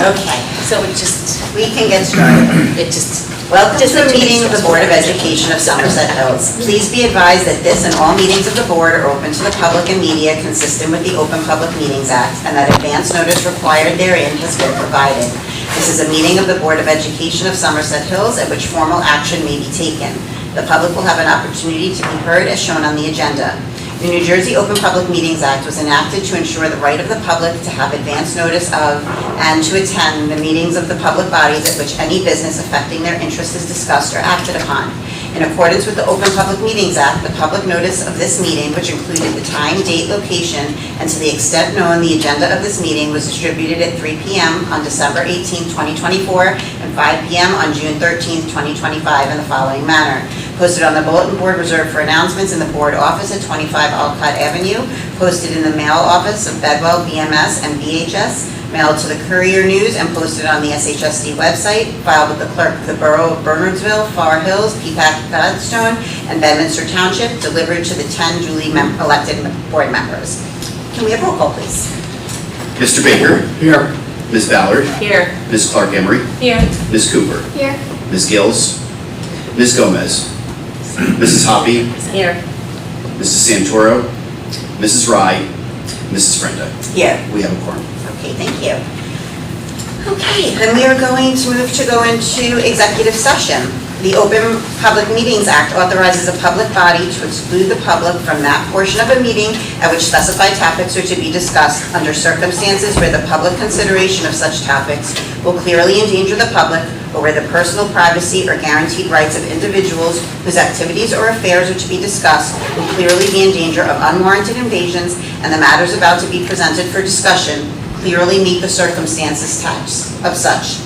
Okay, So we can get started. Welcome Just to a the two meeting of the minutes. Board of Education of Somerset Hills. Please be advised that this and all meetings of the board are open to the public and media consistent with the Open Public Meetings Act, and that advance notice required therein has been provided. This is a meeting of the Board of Education of Somerset Hills at which formal action may be taken. The public will have an opportunity to be heard as shown on the agenda. The New Jersey Open Public Meetings Act was enacted to ensure the right of the public to have advance notice of and to attend the meetings of the public bodies at which any business affecting their interest is discussed or acted upon. In accordance with the Open Public Meetings Act, the public notice of this meeting, which included the time, date, location, and to the extent known, the agenda of this meeting was distributed at 3 p.m. on December 18, 2024, and 5 p.m. on June 13, 2025 in the following manner. Posted on the bulletin board reserved for announcements in the board office at 25 Alcott Avenue, posted in the mail office of Bedwell, BMS, and BHS, mailed to the Courier News, and posted on the SHSD website, filed with the clerk of the Borough of Bernardsville, Far Hills, Peacock, Gladstone, and Bedminster Township, delivered to the 10 duly elected board members. Can we have roll call, please? Mr. Baker. Here. Ms. Ballard. Here. Ms. Clark Emery. Here. Ms. Cooper. Here. Ms. Gills. Ms. Gomez. Mrs. Hoppy. Here. Mrs. Santoro. Mrs. Rye. Mrs. Frenda. Here. We have a quorum. Okay, thank you. Okay, then we are going to move to go into executive session. The Open Public Meetings Act authorizes a public body to exclude the public from that portion of a meeting at which specified topics are to be discussed under circumstances where the public consideration of such topics will clearly endanger the public, or where the personal privacy or guaranteed rights of individuals whose activities or affairs are to be discussed will clearly be in danger of unwarranted invasions, and the matters about to be presented for discussion clearly meet the circumstances of such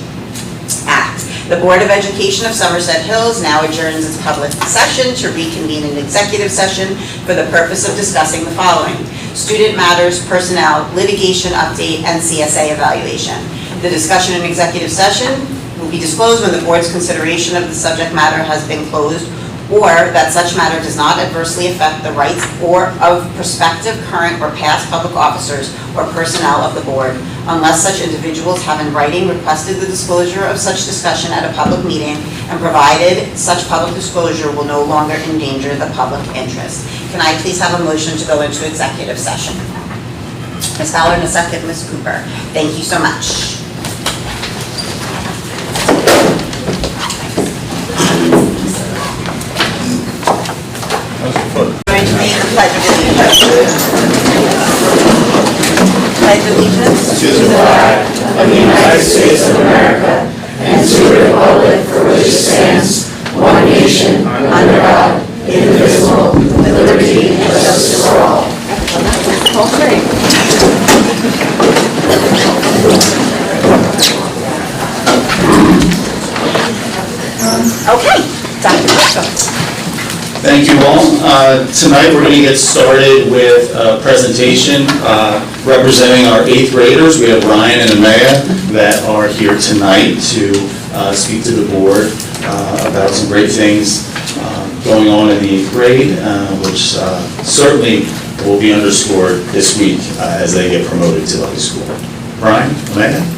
act. The Board of Education of Somerset Hills now adjourns its public session to reconvene an executive session for the purpose of discussing the following: student matters, personnel, litigation update, and CSA evaluation. The discussion in executive session will be disclosed when the board's consideration of the subject matter has been closed, or that such matter does not adversely affect the rights or of prospective, current, or past public officers or personnel of the board, unless such individuals have in writing requested the disclosure of such discussion at a public meeting, and provided such public disclosure will no longer endanger the public interest. Can I please have a motion to go into executive session? Ms. Ballard, and a second, Ms. Cooper. Thank you so much. Going to make the pledge of allegiance. Pledge allegiance To the flag of the United States of America and to the republic for which it stands, one nation, under God, indivisible, with liberty and justice for all. Okay, Dr. Mitchell. Thank you all. Tonight we're going to get started with a presentation representing our 8th graders. We have Ryan and Amaya that are here tonight to speak to the board about some great things going on in the 8th grade, which certainly will be underscored this week as they get promoted to the high school. Ryan, Amaya?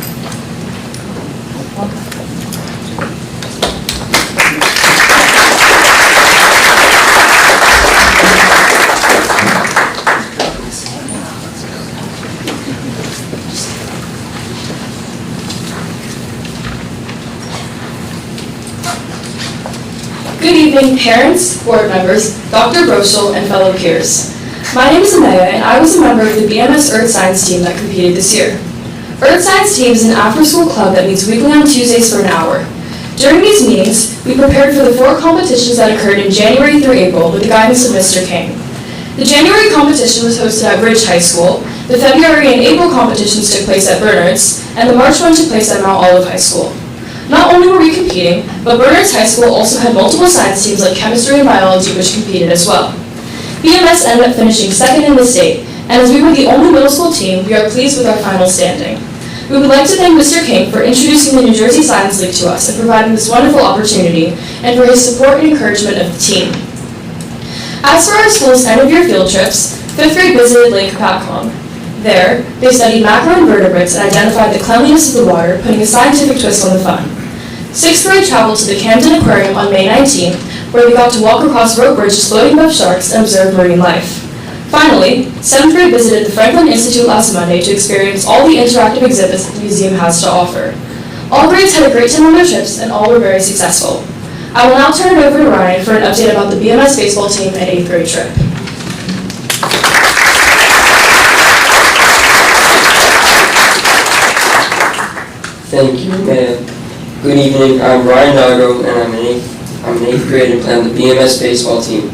Good evening, parents, board members, Dr. Broschel, and fellow peers. My name is Amaya, and I was a member of the BMS Earth Science team that competed this year. Earth Science team is an after-school club that meets weekly on Tuesdays for an hour. During these meetings, we prepared for the 4 competitions that occurred in January through April with the guidance of Mr. King. The January competition was hosted at Ridge High School, the February and April competitions took place at Bernards, and the March one took place at Mount Olive High School. Not only were we competing, but Bernards High School also had multiple science teams like chemistry and biology which competed as well. BMS ended up finishing 2nd in the state, and as we were the only middle school team, we are pleased with our final standing. We would like to thank Mr. King for introducing the New Jersey Science League to us and providing this wonderful opportunity, and for his support and encouragement of the team. As for our school's end-of-year field trips, 5th grade visited Lake Hopatcong. There, they studied macroinvertebrates and identified the cleanliness of the water, putting a scientific twist on the fun. 6th grade traveled to the Camden Aquarium on May 19th, where we got to walk across rope bridges floating above sharks and observe marine life. Finally, 7th grade visited the Franklin Institute last Monday to experience all the interactive exhibits that the museum has to offer. All grades had a great time on their trips, and all were very successful. I will now turn it over to Ryan for an update about the BMS baseball team and 8th grade trip. Thank you, Mayor. Good evening, I'm Ryan Dago, and I'm in 8th grade and play on the BMS baseball team.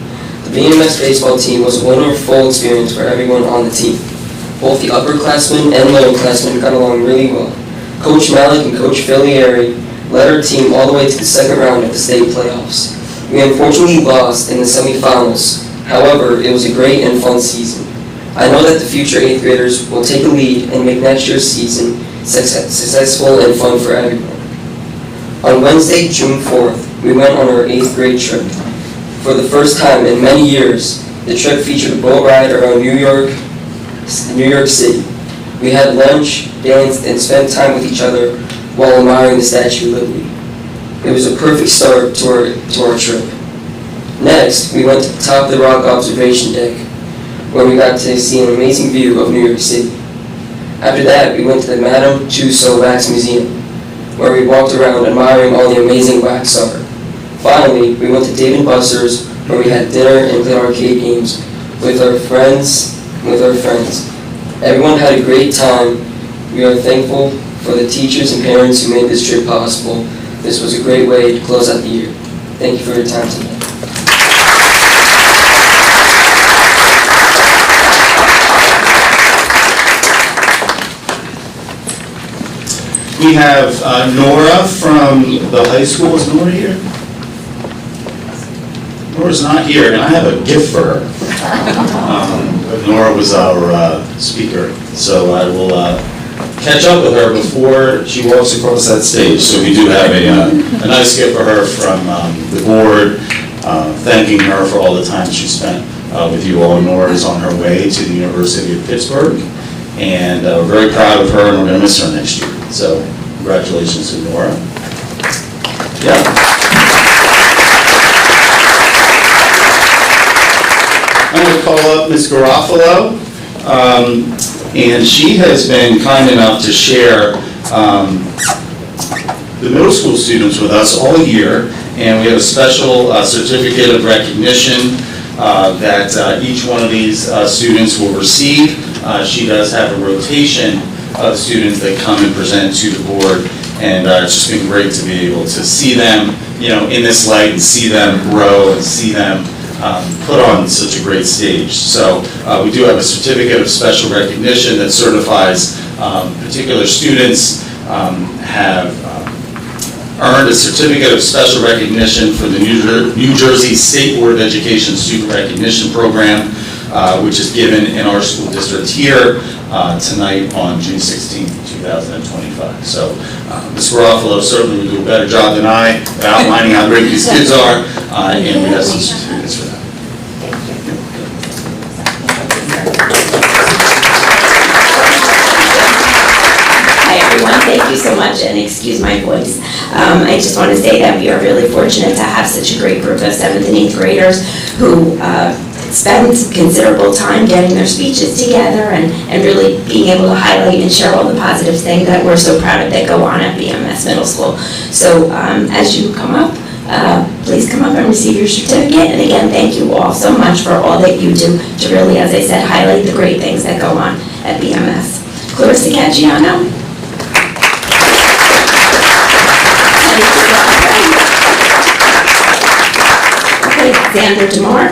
The BMS baseball team was a wonderful experience for everyone on the team. Both the upperclassmen and lowerclassmen got along really well. Coach Malik and Coach Filieri led our team all the way to the second round of the state playoffs. We unfortunately lost in the semifinals. However, it was a great and fun season. I know that the future 8th graders will take the lead and make next year's season successful and fun for everyone. On Wednesday, June 4th, we went on our 8th grade trip. For the first time in many years, the trip featured a boat ride around New York City. We had lunch, danced, and spent time with each other while admiring the Statue of Liberty. It was a perfect start to our trip. Next, we went to the top of the Rock observation deck, where we got to see an amazing view of New York City. After that, we went to the Madame Tussauds Wax Museum, where we walked around admiring all the amazing wax art. Finally, we went to Dave & Buster's, where we had dinner and played arcade games with our friends. Everyone had a great time. We are thankful for the teachers and parents who made this trip possible. This was a great way to close out the year. Thank you for your time tonight. We have Nora from the high school. Is Nora here? Nora's not here, and I have a gift for her. But Nora was our speaker, so I will catch up with her before she walks across that stage. So we do have a nice gift for her from the board, thanking her for all the time she spent with you all. Nora is on her way to the University of Pittsburgh, and we're very proud of her, and we're going to miss her next year. So congratulations to Nora. Yeah. I'm going to call up Ms. Garofalo, and she has been kind enough to share the middle school students with us all year, and we have a special certificate of recognition that each one of these students will receive. She does have a rotation of students that come and present to the board, and it's just been great to be able to see them, in this light, and see them grow and see them put on such a great stage. So we do have a certificate of special recognition that certifies particular students have earned a certificate of special recognition for the New Jersey State Board of Education Student Recognition Program, which is given in our school district here tonight on June 16, 2025. So Ms. Garofalo certainly will do a better job than I at outlining how great these kids are, and we have some certificates for that. Thank you so much, and excuse my voice. I just want to say that we are really fortunate to have such a great group of 7th and 8th graders who spend considerable time getting their speeches together and really being able to highlight and share all the positive things that we're so proud of that go on at BMS Middle School. So as you come up, please come up and receive your certificate. And again, thank you all so much for all that you do to really, as I said, highlight the great things that go on at BMS. Clarissa Caggiano. Okay, Xander DeMar.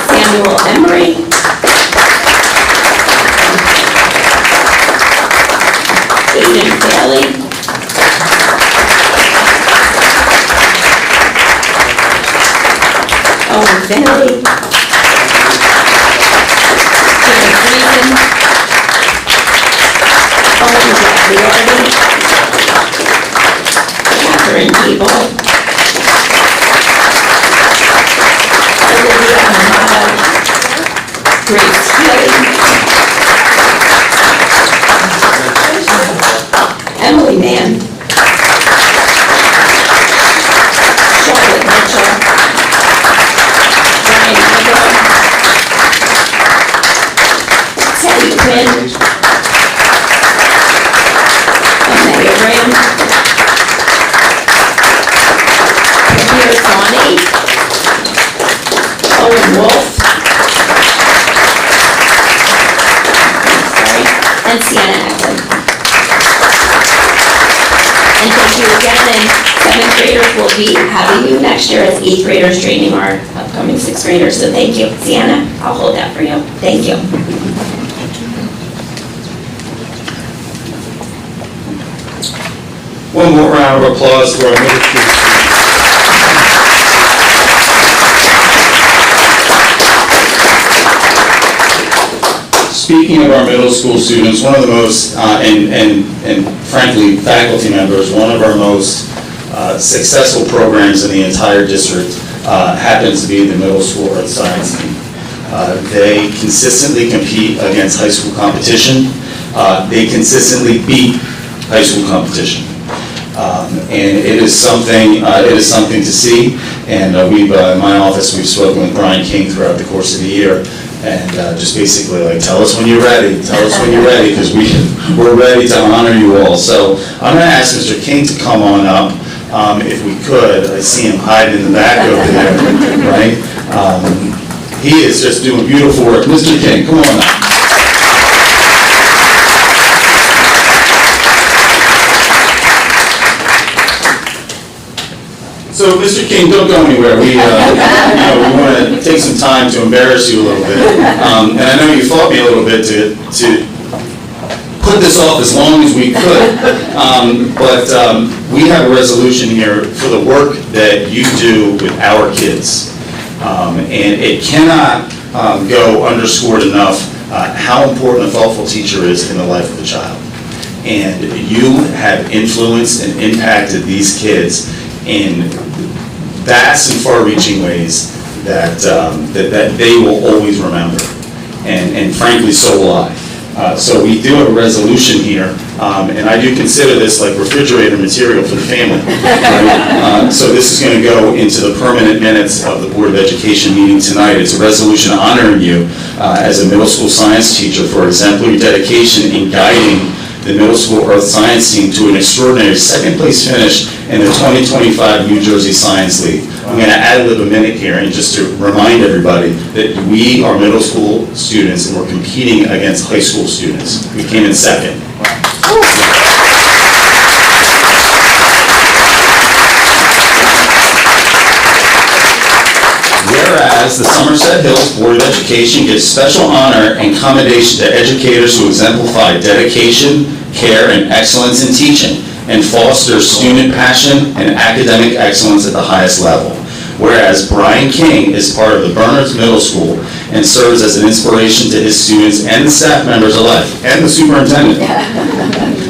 Samuel Emery. Aiden Bailey. Owen Finley. Jared Friesen. Owen Gagliardi. Catherine Gable. Ryan. Amaya Graham. Peter Sawney. Owen Wolf. Sorry. And Sienna Acton. And thank you again, and 7th graders will be having you next year as 8th graders training our upcoming 6th graders, so thank you. Sienna, I'll hold that for you. Thank you. One more round of applause for our middle school students. Speaking of our middle school students, one of the most, and frankly, faculty members, one of our most successful programs in the entire district happens to be the middle school earth science team. They consistently compete against high school competition. They consistently beat high school competition. And it is something to see. And in my office, we've spoken with Brian King throughout the course of the year. And just basically like, tell us when you're ready, because we're ready to honor you all. So I'm going to ask Mr. King to come on up, if we could. I see him hiding in the back over there, right? He is just doing beautiful work. Mr. King, come on up. So, Mr. King, don't go anywhere. We want to take some time to embarrass you a little bit. And I know you fought me a little bit to put this off as long as we could. But we have a resolution here for the work that you do with our kids. And it cannot go underscored enough how important a thoughtful teacher is in the life of a child. And you have influenced and impacted these kids in vast and far-reaching ways that they will always remember, and frankly, so will I. So we do have a resolution here, and I do consider this like refrigerator material for the family. Right? So this is going to go into the permanent minutes of the Board of Education meeting tonight. It's a resolution honoring you as a middle school science teacher for exemplary dedication in guiding the middle school earth science team to an extraordinary second-place finish in the 2025 New Jersey Science League. I'm going to ad-lib a minute here and just to remind everybody that we are middle school students and we're competing against high school students. We came in second. Whereas the Somerset Hills Board of Education gives special honor and commendation to educators who exemplify dedication, care, and excellence in teaching, and foster student passion and academic excellence at the highest level. Whereas Brian King is part of the Bernards Middle School and serves as an inspiration to his students and the staff members alike, and the superintendent.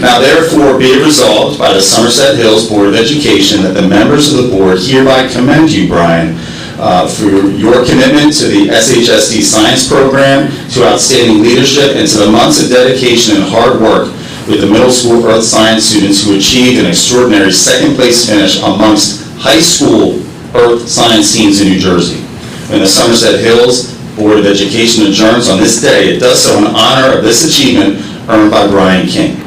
Now therefore be it resolved by the Somerset Hills Board of Education that the members of the board hereby commend you, Brian, for your commitment to the SHSD science program, to outstanding leadership, and to the months of dedication and hard work with the middle school earth science students who achieved an extraordinary second-place finish amongst high school earth science teams in New Jersey. When the Somerset Hills Board of Education adjourns on this day, it does so in honor of this achievement earned by Brian King.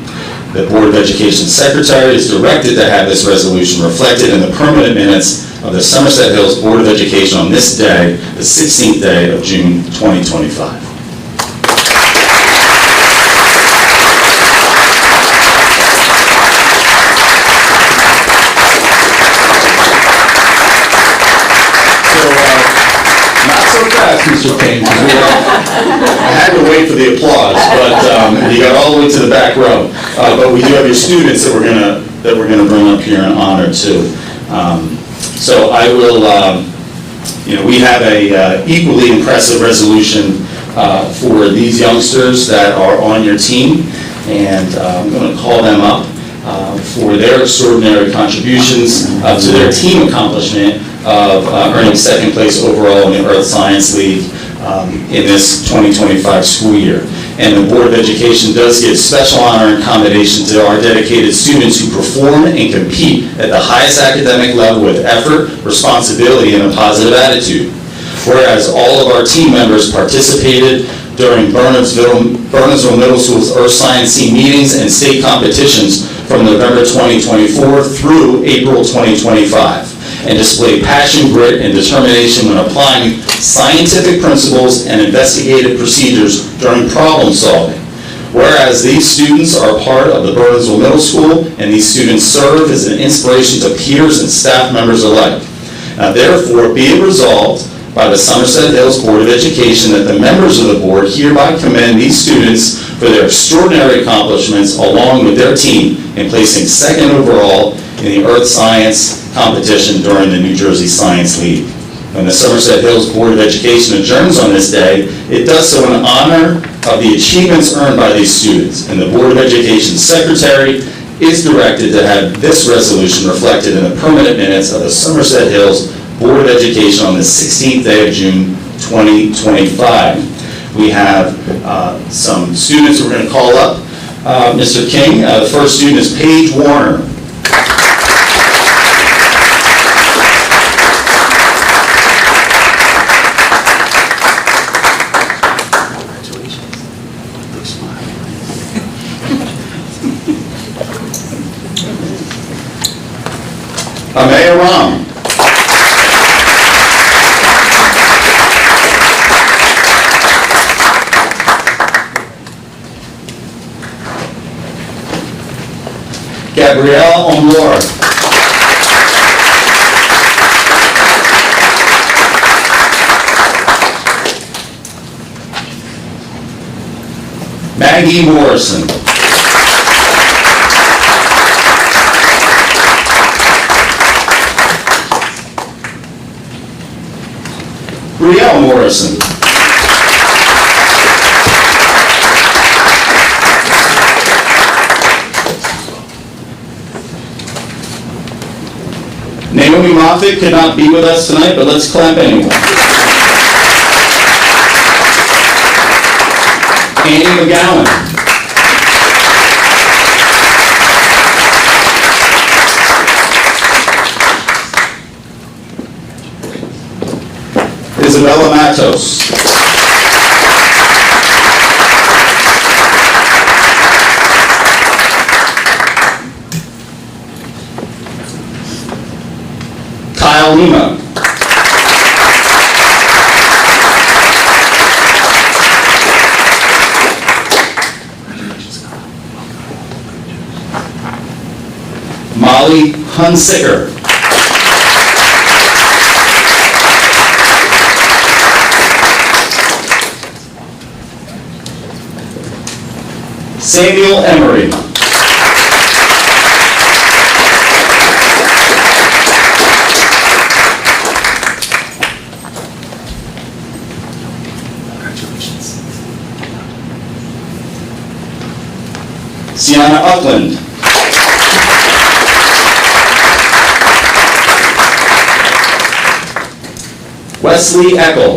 The Board of Education Secretary is directed to have this resolution reflected in the permanent minutes of the Somerset Hills Board of Education on this day, the 16th day of June 2025. Mr. King, I had to wait for the applause, but you got all the way to the back row. But we do have your students that we're gonna bring up here in honor too. So I will, we have a equally impressive resolution for these youngsters that are on your team, and I'm going to call them up for their extraordinary contributions to their team accomplishment of earning second place overall in the Earth Science League in this 2025 school year. And the Board of Education does give special honor and commendation to our dedicated students who perform and compete at the highest academic level with effort, responsibility, and a positive attitude. Whereas all of our team members participated during Burnsville Middle School's Earth Science Team meetings and state competitions from November 2024 through April 2025, and displayed passion, grit, and determination when applying scientific principles and investigative procedures during problem solving. Whereas these students are part of the Burnsville Middle School, and these students serve as an inspiration to peers and staff members alike. Now therefore, be it resolved by the Somerset Hills Board of Education that the members of the board hereby commend these students for their extraordinary accomplishments along with their team in placing second overall in the Earth Science competition during the New Jersey Science League. When the Somerset Hills Board of Education adjourns on this day, it does so in honor of the achievements earned by these students, and the Board of Education Secretary is directed to have this resolution reflected in the permanent minutes of the Somerset Hills Board of Education on the 16th day of June 2025. We have some students we're going to call up. Mr. King, the first student is Paige Warner. Amaya Ram. Gabrielle Omlor. Maggie Morrison. Brielle Morrison. Naomi Moffitt could not be with us tonight, but let's clap anyway. Annie McGowan. Isabella Matos. Kyle Lima. Molly Hunsicker. Samuel Emery. Sienna Upland. Wesley Eckel.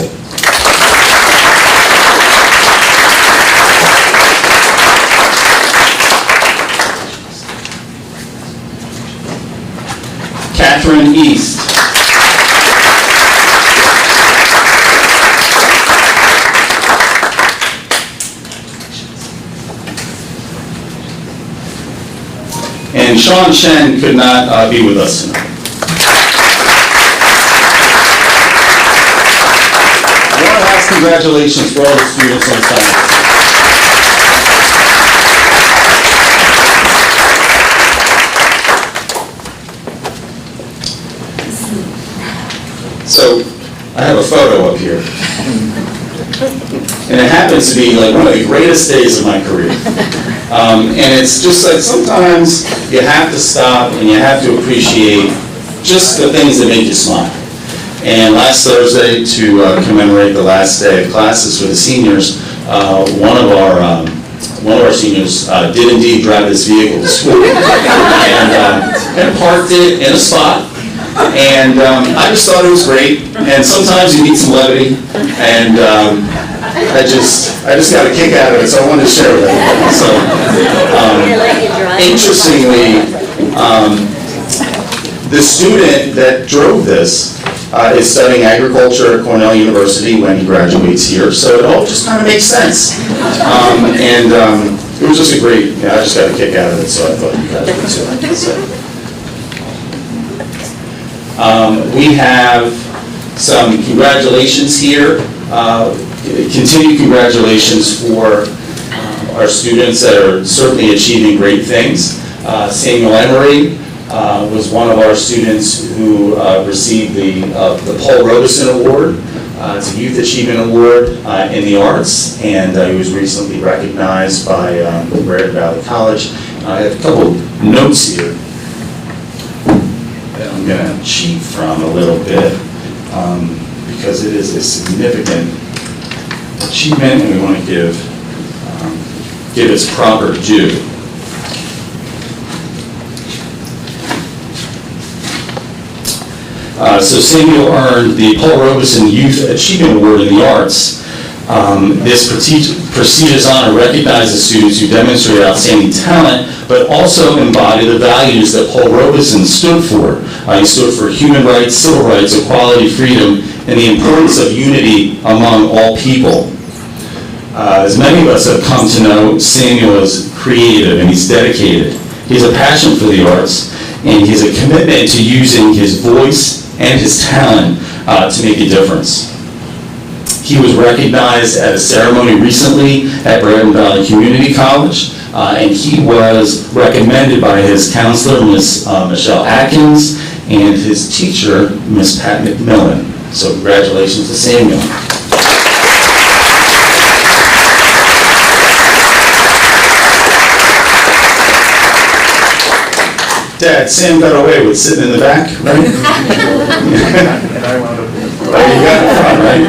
Catherine East. And Sean Chen could not be with us tonight. One last congratulations for all the students on science. So, I have a photo up here. And it happens to be like one of the greatest days of my career. And it's just like sometimes you have to stop and you have to appreciate just the things that make you smile. And last Thursday, to commemorate the last day of classes for the seniors, one of our seniors did indeed drive this vehicle to school and parked it in a spot. And I just thought it was great. And sometimes you need some levity. And I just got a kick out of it, so I wanted to share with everyone. So, interestingly, the student that drove this is studying agriculture at Cornell University when he graduates here, so it all just kind of makes sense. It was just a great, I just got a kick out of it, so I thought you guys would too. So. We have some congratulations here. Continued congratulations for our students that are certainly achieving great things. Samuel Emery was one of our students who received the Paul Robeson Award. It's a Youth Achievement Award in the arts, and he was recently recognized by Brandon Valley College. I have a couple notes here that I'm going to cheat from a little bit because it is a significant achievement, and we want to give its proper due. So Samuel earned the Paul Robeson Youth Achievement Award in the Arts. This prestigious honor recognizes students who demonstrate outstanding talent, but also embody the values that Paul Robeson stood for. He stood for human rights, civil rights, equality, freedom, and the importance of unity among all people. As many of us have come to know, Samuel is creative and he's dedicated. He has a passion for the arts, and he has a commitment to using his voice and his talent to make a difference. He was recognized at a ceremony recently at Brandon Valley Community College, and he was recommended by his counselor, Ms. Michelle Atkins, and his teacher, Ms. Pat McMillan. So congratulations to Samuel. Dad, Sam got away with sitting in the back, right? And I wound up there. There you got it from, right?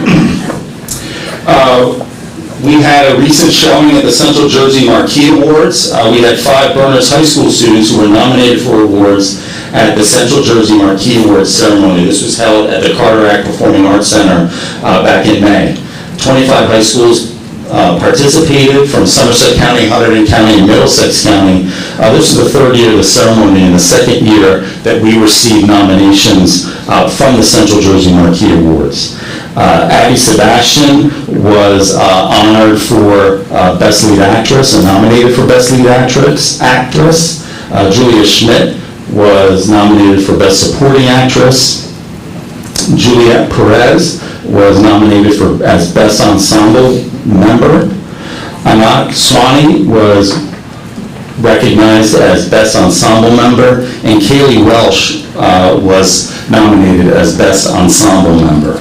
We had a recent showing at the Central Jersey Marquee Awards. We had 5 Berners High School students who were nominated for awards at the Central Jersey Marquee Awards ceremony. This was held at the Carteret Performing Arts Center back in May. 25 high schools participated from Somerset County, Hunterdon County, and Middlesex County. This is the 3rd year of the ceremony and the 2nd year that we received nominations from the Central Jersey Marquee Awards. Abby Sebastian was honored for Best Lead Actress and nominated for Best Lead Actress. Julia Schmidt was nominated for Best Supporting Actress. Juliette Perez was nominated as Best Ensemble Member. Anak Swani was recognized as Best Ensemble Member, and Kaylee Welsh was nominated as Best Ensemble Member.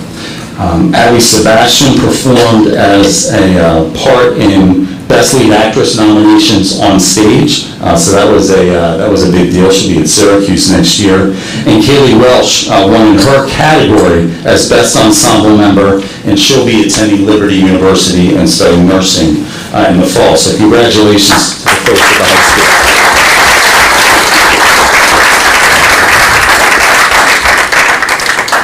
Abby Sebastian performed as a part in Best Lead Actress nominations on stage, so that was a big deal. She'll be at Syracuse next year. And Kaylee Welsh won in her category as Best Ensemble Member, and she'll be attending Liberty University and studying nursing in the fall. So congratulations to the folks at the high school.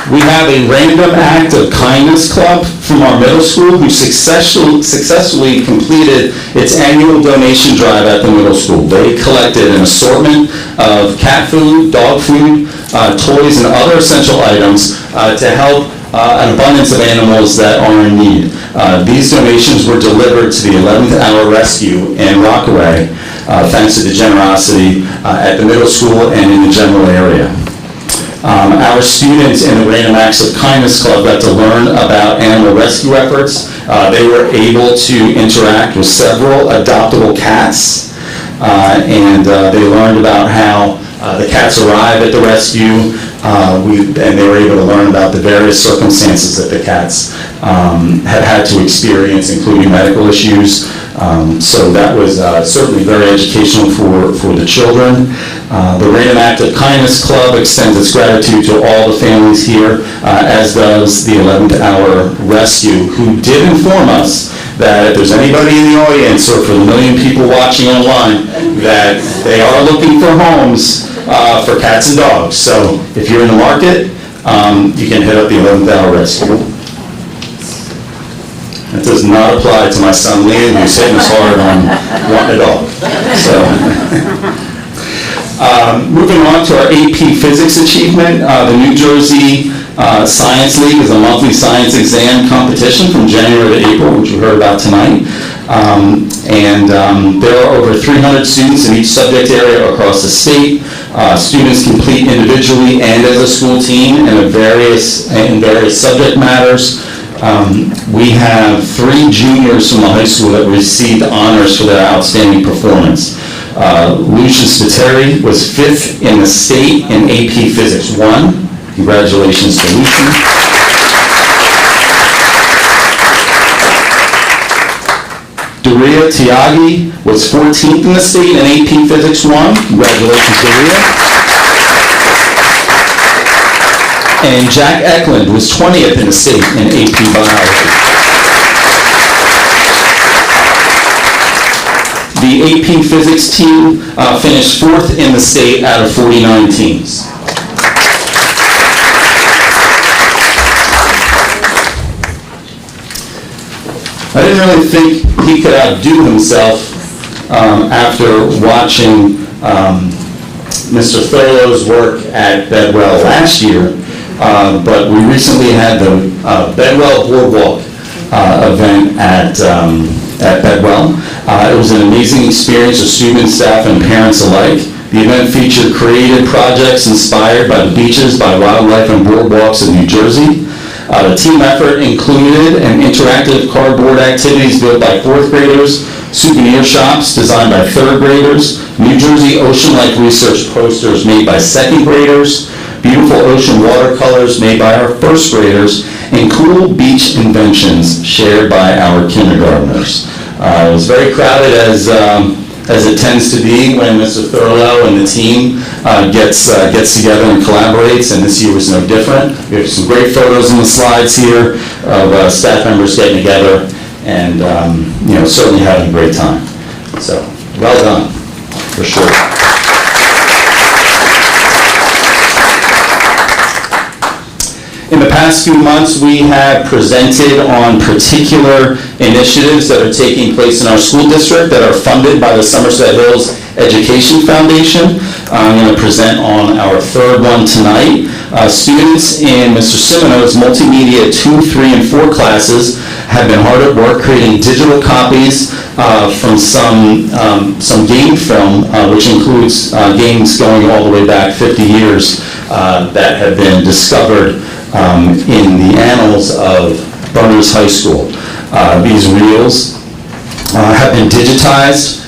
We have a Random Act of Kindness Club from our middle school who successfully completed its annual donation drive at the middle school. They collected an assortment of cat food, dog food, toys, and other essential items to help an abundance of animals that are in need. These donations were delivered to the 11th Hour Rescue in Rockaway, thanks to the generosity at the middle school and in the general area. Our students in the Random Acts of Kindness Club got to learn about animal rescue efforts. They were able to interact with several adoptable cats, and they learned about how the cats arrive at the rescue, and they were able to learn about the various circumstances that the cats have had to experience, including medical issues. So that was certainly very educational for the children. The Random Act of Kindness Club extends its gratitude to all the families here, as does the 11th Hour Rescue, who did inform us that if there's anybody in the audience, or for the million people watching online, that they are looking for homes for cats and dogs. So if you're in the market, you can hit up the 11th Hour Rescue. That does not apply to my son Liam, who's hitting us hard on wanting a dog. So, moving on to our AP Physics achievement, the New Jersey Science League is a monthly science exam competition from January to April, which we heard about tonight. There are over 300 students in each subject area across the state. Students compete individually and as a school team in various subject matters. We have 3 juniors from the high school that received honors for their outstanding performance. Lucius Spiteri was 5th in the state in AP Physics 1. Congratulations to Lucian. Daria Tiagi was 14th in the state in AP Physics 1. Congratulations, Daria. And Jack Eklund was 20th in the state in AP Biology. The AP Physics team finished 4th in the state out of 49 teams. I didn't really think he could outdo himself after watching Mr. Thurlow's work at Bedwell last year, but we recently had the Bedwell Boardwalk event at Bedwell. It was an amazing experience for students, staff, and parents alike. The event featured creative projects inspired by the beaches, by wildlife, and boardwalks of New Jersey. The team effort included an interactive cardboard activities built by 4th graders, souvenir shops designed by 3rd graders, New Jersey ocean-like research posters made by 2nd graders, beautiful ocean watercolors made by our 1st graders, and cool beach inventions shared by our kindergartners. It was very crowded as it tends to be when Mr. Thurlow and the team gets together and collaborates, and this year was no different. We have some great photos in the slides here of staff members getting together and certainly having a great time. So, well done, for sure. In the past few months, we have presented on particular initiatives that are taking place in our school district that are funded by the Somerset Hills Education Foundation. I'm going to present on our 3rd one tonight. Students in Mr. Simino's Multimedia 2, 3, and 4 classes have been hard at work creating digital copies from some game film, which includes games going all the way back 50 years that have been discovered in the annals of Berners High School. These reels have been digitized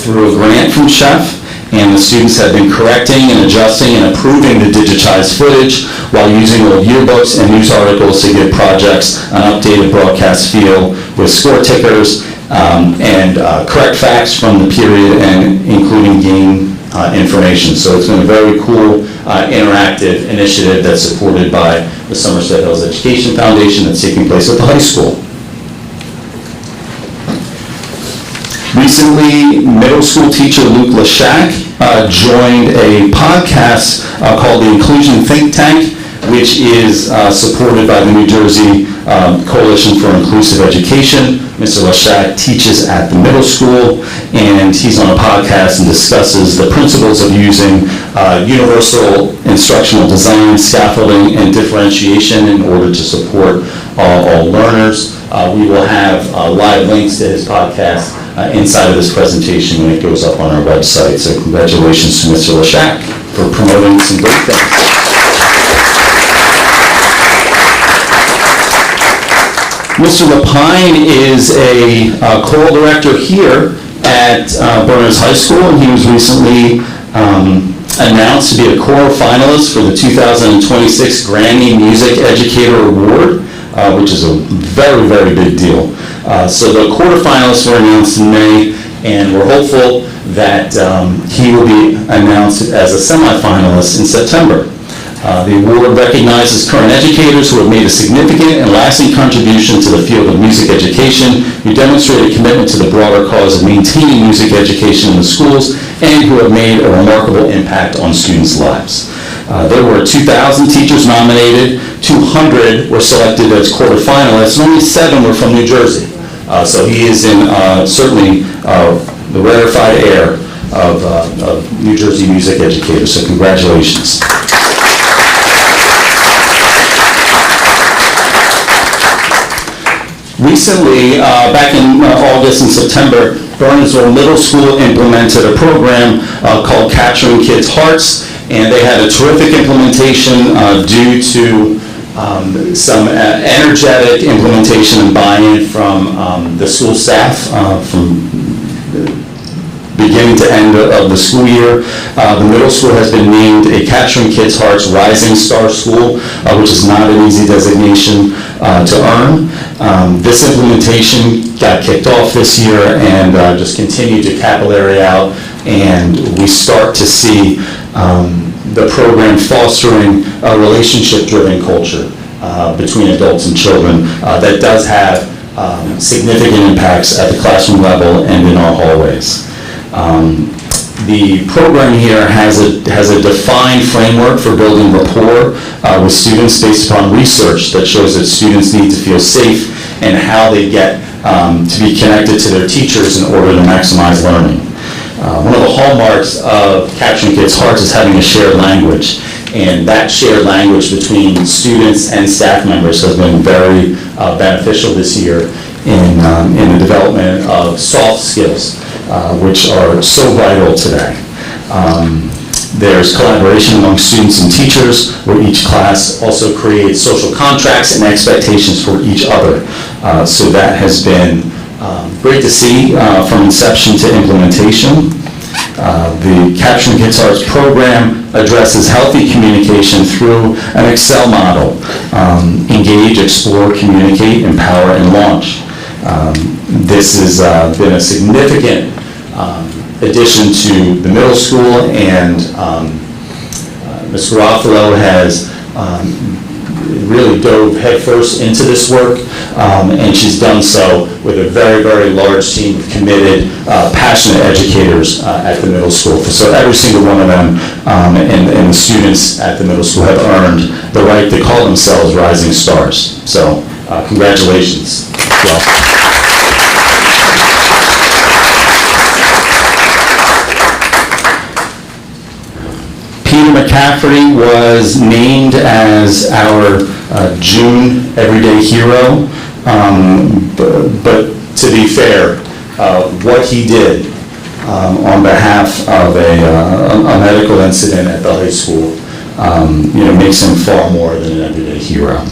through a grant from Chef, and the students have been correcting and adjusting and improving the digitized footage while using old yearbooks and news articles to give projects an updated broadcast feel with score tickers and correct facts from the period and including game information. So it's been a very cool interactive initiative that's supported by the Somerset Hills Education Foundation that's taking place at the high school. Recently, middle school teacher Luke Lashak joined a podcast called the Inclusion Think Tank, which is supported by the New Jersey Coalition for Inclusive Education. Mr. Lashak teaches at the middle school, and he's on a podcast and discusses the principles of using universal instructional design, scaffolding, and differentiation in order to support all learners. We will have live links to his podcast inside of this presentation when it goes up on our website. So congratulations to Mr. Lashak for promoting some great things. Mr. Lapine is a choral director here at Berners High School, and he was recently announced to be a choral finalist for the 2026 Grammy Music Educator Award, which is a very, very big deal. So the quarterfinalists were announced in May, and we're hopeful that he will be announced as a semifinalist in September. The award recognizes current educators who have made a significant and lasting contribution to the field of music education, who demonstrate a commitment to the broader cause of maintaining music education in the schools, and who have made a remarkable impact on students' lives. There were 2,000 teachers nominated, 200 were selected as quarterfinalists, and only 7 were from New Jersey. So he is in certainly the rarefied air of New Jersey music educators, so congratulations. Recently, back in August and September, Burnsville Middle School implemented a program called Capturing Kids' Hearts, and they had a terrific implementation due to some energetic implementation and buy-in from the school staff from beginning to end of the school year. The middle school has been named a Capturing Kids' Hearts Rising Star School, which is not an easy designation to earn. This implementation got kicked off this year and just continued to capillary out, and we start to see the program fostering a relationship-driven culture between adults and children that does have significant impacts at the classroom level and in our hallways. The program here has a defined framework for building rapport with students based upon research that shows that students need to feel safe and how they get to be connected to their teachers in order to maximize learning. One of the hallmarks of Capturing Kids' Hearts is having a shared language, and that shared language between students and staff members has been very beneficial this year in the development of soft skills, which are so vital today. There's collaboration among students and teachers, where each class also creates social contracts and expectations for each other. So that has been great to see from inception to implementation. The Capturing Kids' Hearts program addresses healthy communication through an Excel model. Engage, explore, communicate, empower, and launch. This has been a significant addition to the middle school, and Ms. Garofalo has really dove headfirst into this work, and she's done so with a very, very large team of committed, passionate educators at the middle school. So every single one of them and the students at the middle school have earned the right to call themselves rising stars. So congratulations. Well. Peter McCafferty was named as our June Everyday Hero, but to be fair, what he did on behalf of a medical incident at the high school, makes him far more than an everyday hero.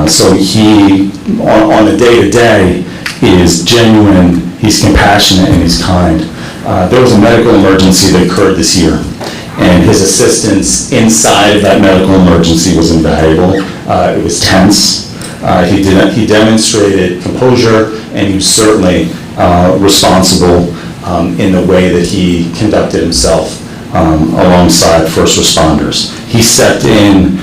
So he, on a day-to-day, is genuine, he's compassionate, and he's kind. There was a medical emergency that occurred this year, and his assistance inside of that medical emergency was invaluable. It was tense. He demonstrated composure, and he was certainly responsible in the way that he conducted himself alongside first responders. He stepped in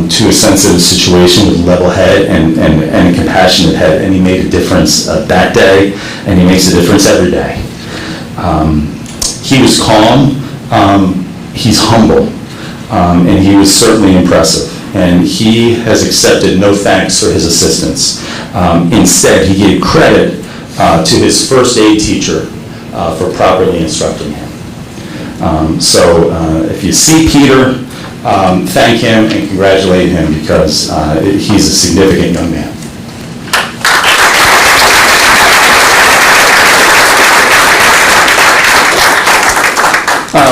to a sensitive situation with a level head and a compassionate head, and he made a difference that day, and he makes a difference every day. He was calm. He's humble, and he was certainly impressive. And he has accepted no thanks for his assistance. Instead, he gave credit to his first aid teacher for properly instructing him. So if you see Peter, thank him and congratulate him, because he's a significant young man.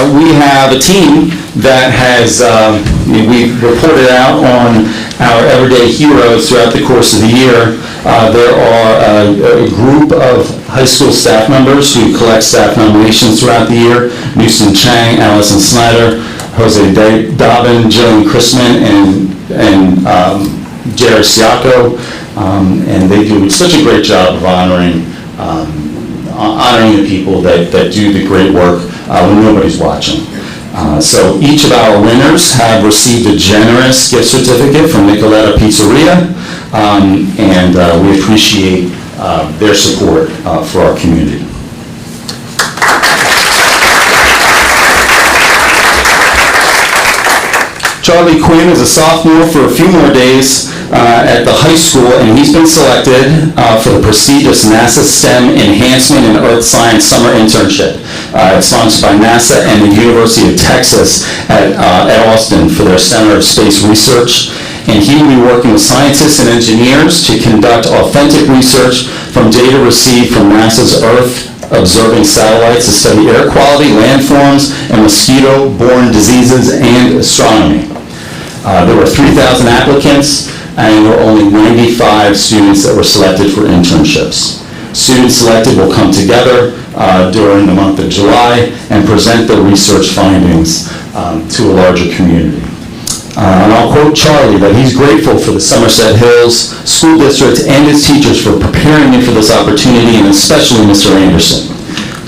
We have a team that has, we've reported out on our everyday heroes throughout the course of the year. There are a group of high school staff members who collect staff nominations throughout the year. Newsom Chang, Allison Snyder, Jose Dobbin, Jillian Chrisman, and Jerry Siaco. And they do such a great job of honoring the people that do the great work when nobody's watching. So each of our winners have received a generous gift certificate from Nicoletta Pizzeria, and we appreciate their support for our community. Charlie Quinn is a sophomore for a few more days at the high school, and he's been selected for the prestigious NASA STEM Enhancement in Earth Science Summer Internship. It's sponsored by NASA and the University of Texas at Austin for their Center of Space Research. and he will be working with scientists and engineers to conduct authentic research from data received from NASA's Earth-observing satellites to study air quality, landforms, and mosquito-borne diseases and astronomy. There were 3,000 applicants, and there were only 95 students that were selected for internships. Students selected will come together during the month of July and present their research findings to a larger community. And I'll quote Charlie that he's grateful for the Somerset Hills School District and its teachers for preparing me for this opportunity, and especially Mr. Anderson.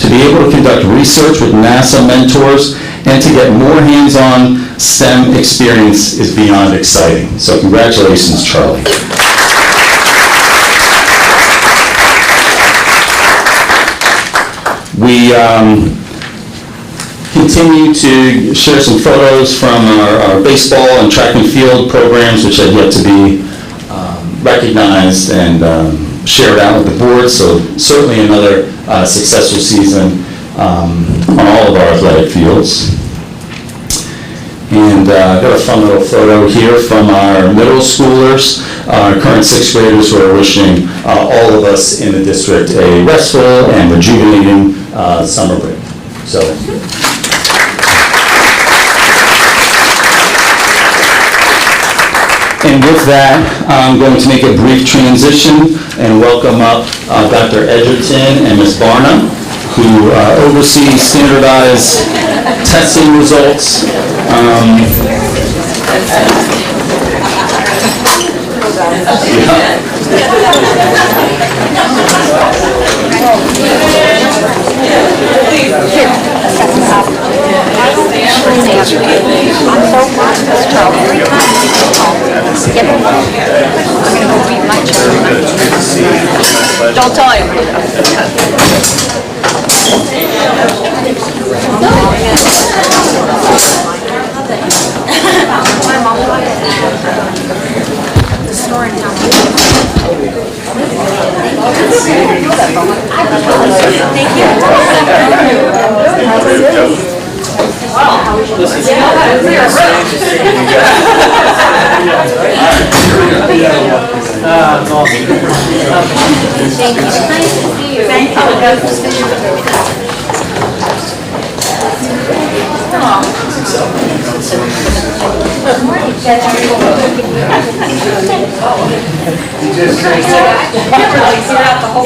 To be able to conduct research with NASA mentors and to get more hands-on STEM experience is beyond exciting. So congratulations, Charlie. We continue to share some photos from our baseball and track and field programs, which have yet to be recognized and shared out with the board. So certainly another successful season on all of our athletic fields. And I've got a fun little photo here from our middle schoolers, our current 6th graders, who are wishing all of us in the district a restful and rejuvenating summer break. So. And with that, I'm going to make a brief transition and welcome up Dr. Edgerton and Ms. Barnum, who oversee standardized testing results. Don't tell him.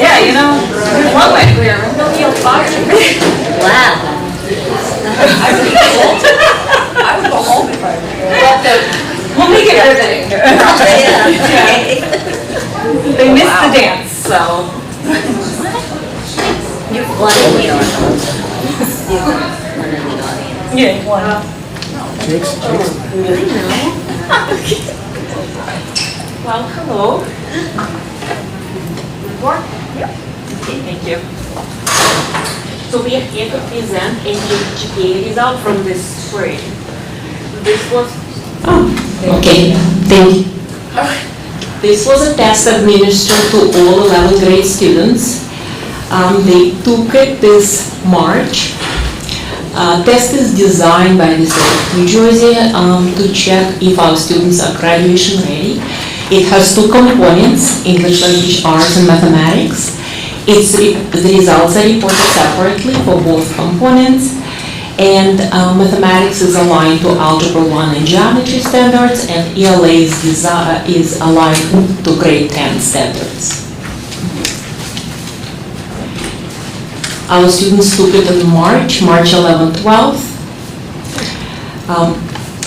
Yeah, you know, there's one way to clear a room, don't feel fire. Wow. I would go home if I were. We'll make it everything. They missed the dance, so. You're one in the audience. Yeah, one. Well, hello. Report? Okay, thank you. So we are here to present a GPA result from this spring. This was... Okay, thank you. This was a test administered to all 11th grade students. They took it this March. Test is designed by the state of New Jersey to check if our students are graduation ready. It has 2 components, English language arts and mathematics. The results are reported separately for both components, and mathematics is aligned to Algebra 1 and Geometry standards, and ELA is aligned to grade 10 standards. Our students took it in March 11th, 12th.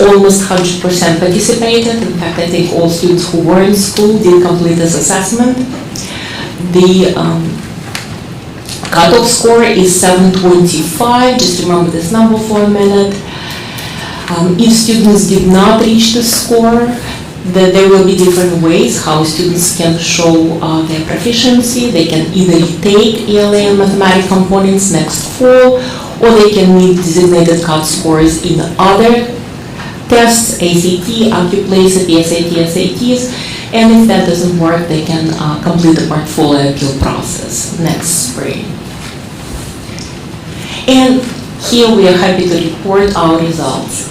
Almost 100% participated. In fact, I think all students who were in school did complete this assessment. The cutoff score is 725. Just remember this number for a minute. If students did not reach the score, there will be different ways how students can show their proficiency. They can either take ELA and mathematics components next fall, or they can meet designated cut scores in other tests, ACT, AccuPlace, PSAT, SATs, and if that doesn't work, they can complete the portfolio appeal process next spring. And here we are happy to report our results.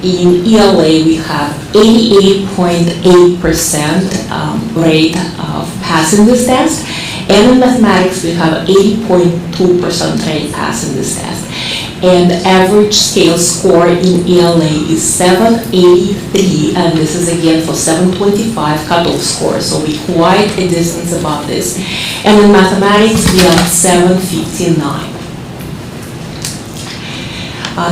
in ELA, we have 88.8% rate of passing this test. And in mathematics, we have 80.2% rate passing this test. And the average scale score in ELA is 783, and this is again for 725 cutoff score, so we're quite a distance above this. And in mathematics, we are 759.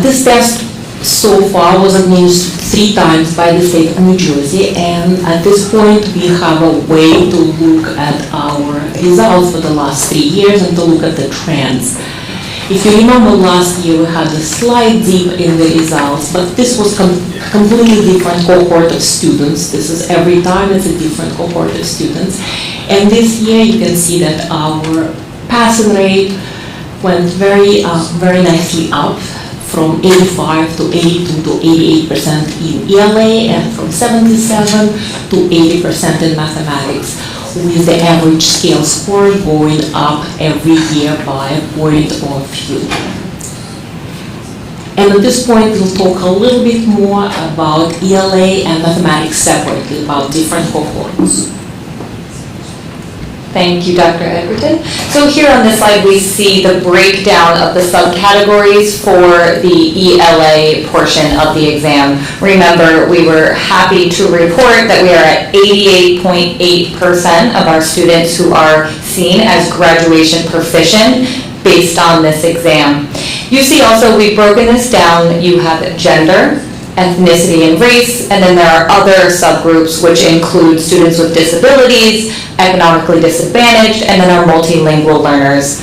This test so far was administered 3 times by the state of New Jersey, and at this point we have a way to look at our results for the last 3 years and to look at the trends. If you remember last year we had a slight dip in the results, but this was completely different cohort of students. This is every time it's a different cohort of students. And this year you can see that our passing rate went very nicely up, from 85 to 82 to 88% in ELA, and from 77 to 80% in mathematics, with the average scale score going up every year by a point or a few. And at this point, we'll talk a little bit more about ELA and mathematics separately, about different cohorts. Thank you, Dr. Edgerton. So here on this slide, we see the breakdown of the subcategories for the ELA portion of the exam. Remember, we were happy to report that we are at 88.8% of our students who are seen as graduation proficient based on this exam. You see also we've broken this down. You have gender, ethnicity, and race, and then there are other subgroups which include students with disabilities, economically disadvantaged, and then our multilingual learners.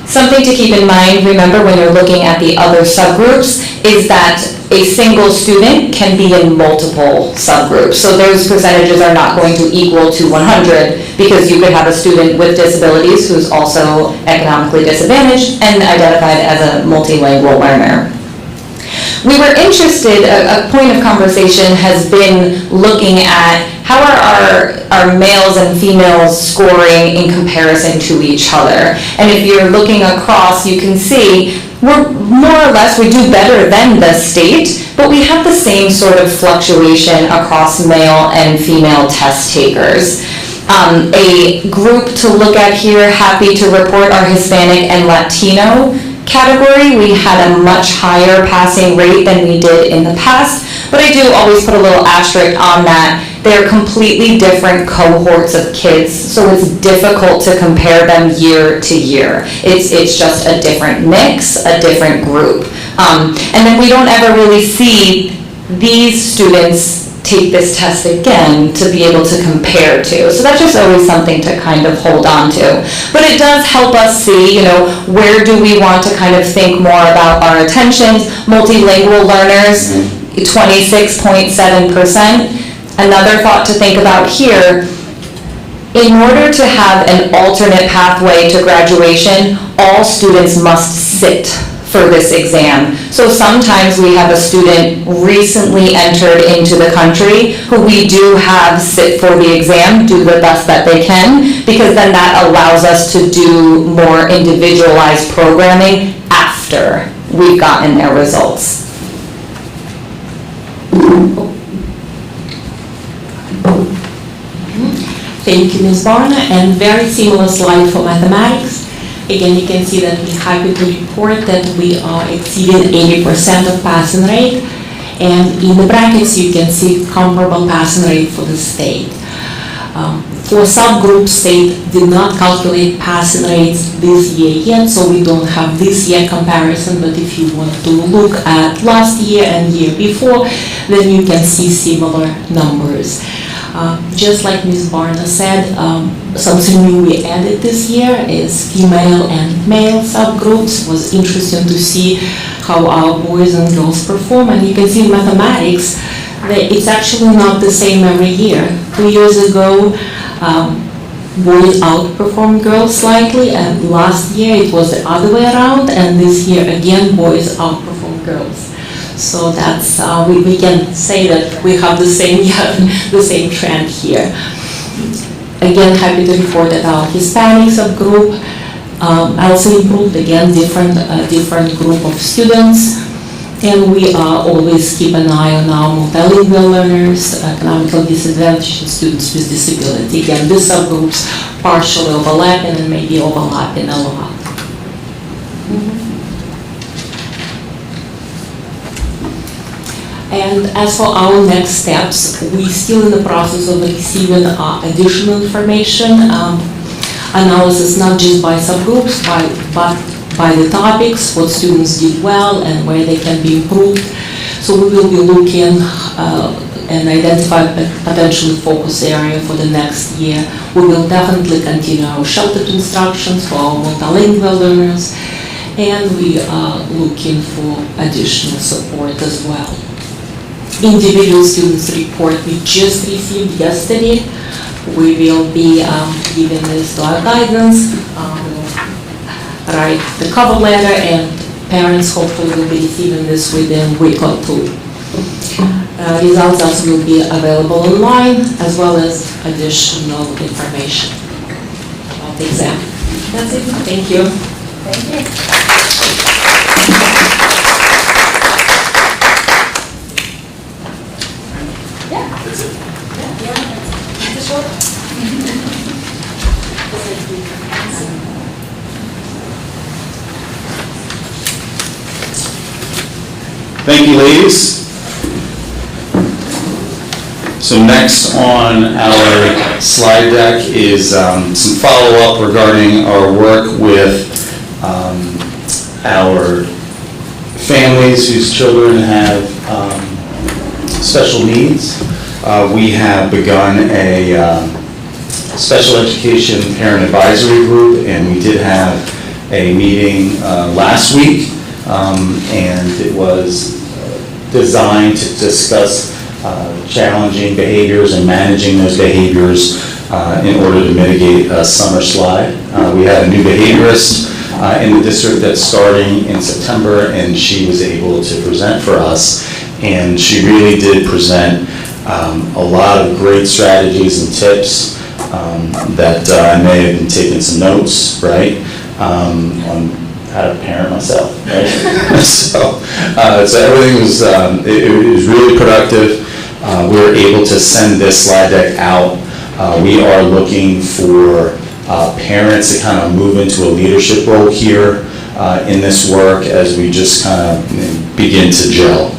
Something to keep in mind, remember when you're looking at the other subgroups, is that a single student can be in multiple subgroups. So those percentages are not going to equal to 100, because you could have a student with disabilities who's also economically disadvantaged and identified as a multilingual learner. We were interested, a point of conversation has been looking at how are our males and females scoring in comparison to each other. And if you're looking across, you can see we're more or less, we do better than the state, but we have the same sort of fluctuation across male and female test takers. A group to look at here, happy to report, our Hispanic and Latino category. We had a much higher passing rate than we did in the past, but I do always put a little asterisk on that. They're completely different cohorts of kids, so it's difficult to compare them year to year. It's just a different mix, a different group. And then we don't ever really see these students take this test again to be able to compare to. So that's just always something to kind of hold on to. But it does help us see, where do we want to kind of think more about our attentions. Multilingual learners, 26.7%. Another thought to think about here, in order to have an alternate pathway to graduation, all students must sit for this exam. So sometimes we have a student recently entered into the country who we do have sit for the exam, do the best that they can, because then that allows us to do more individualized programming after we've gotten their results. Thank you, Ms. Barna, and very similar slide for mathematics. Again, you can see that we're happy to report that we are exceeding 80% of passing rate, and in the brackets you can see comparable passing rate for the state. For subgroup, state did not calculate passing rates this year yet, so we don't have this year comparison, but if you want to look at last year and year before, then you can see similar numbers. Just like Ms. Barna said, something new we added this year is female and male subgroups. It was interesting to see how our boys and girls perform, and you can see in mathematics that it's actually not the same every year. 2 years ago, boys outperformed girls slightly, and last year it was the other way around, and this year again boys outperformed girls. So that's, we can say that we have the same trend here. Again, happy to report that our Hispanic subgroup also improved, again, different group of students. And we always keep an eye on our multilingual learners, economically disadvantaged, and students with disability. Again, these subgroups partially overlapping and maybe overlapping a lot. And as for our next steps, we're still in the process of receiving additional information, analysis not just by subgroups, but by the topics, what students did well and where they can be improved. So we will be looking and identify a potential focus area for the next year. We will definitely continue our sheltered instructions for our multilingual learners, and we are looking for additional support as well. Individual students report we just received yesterday. We will be giving this to our guidance, write the cover letter, and parents hopefully will be receiving this within a week or two. Results also will be available online, as well as additional information about the exam. That's it. Thank you. Thank you. Thank you, ladies. So next on our slide deck is some follow-up regarding our work with our families whose children have special needs. We have begun a special education parent advisory group, and we did have a meeting last week. And it was designed to discuss challenging behaviors and managing those behaviors in order to mitigate summer slide. We had a new behaviorist in the district that's starting in September, and she was able to present for us, and she really did present a lot of great strategies and tips that I may have been taking some notes, right, on how to parent myself, right? so everything was, it was really productive. We were able to send this slide deck out. We are looking for parents to kind of move into a leadership role here in this work as we just kind of begin to gel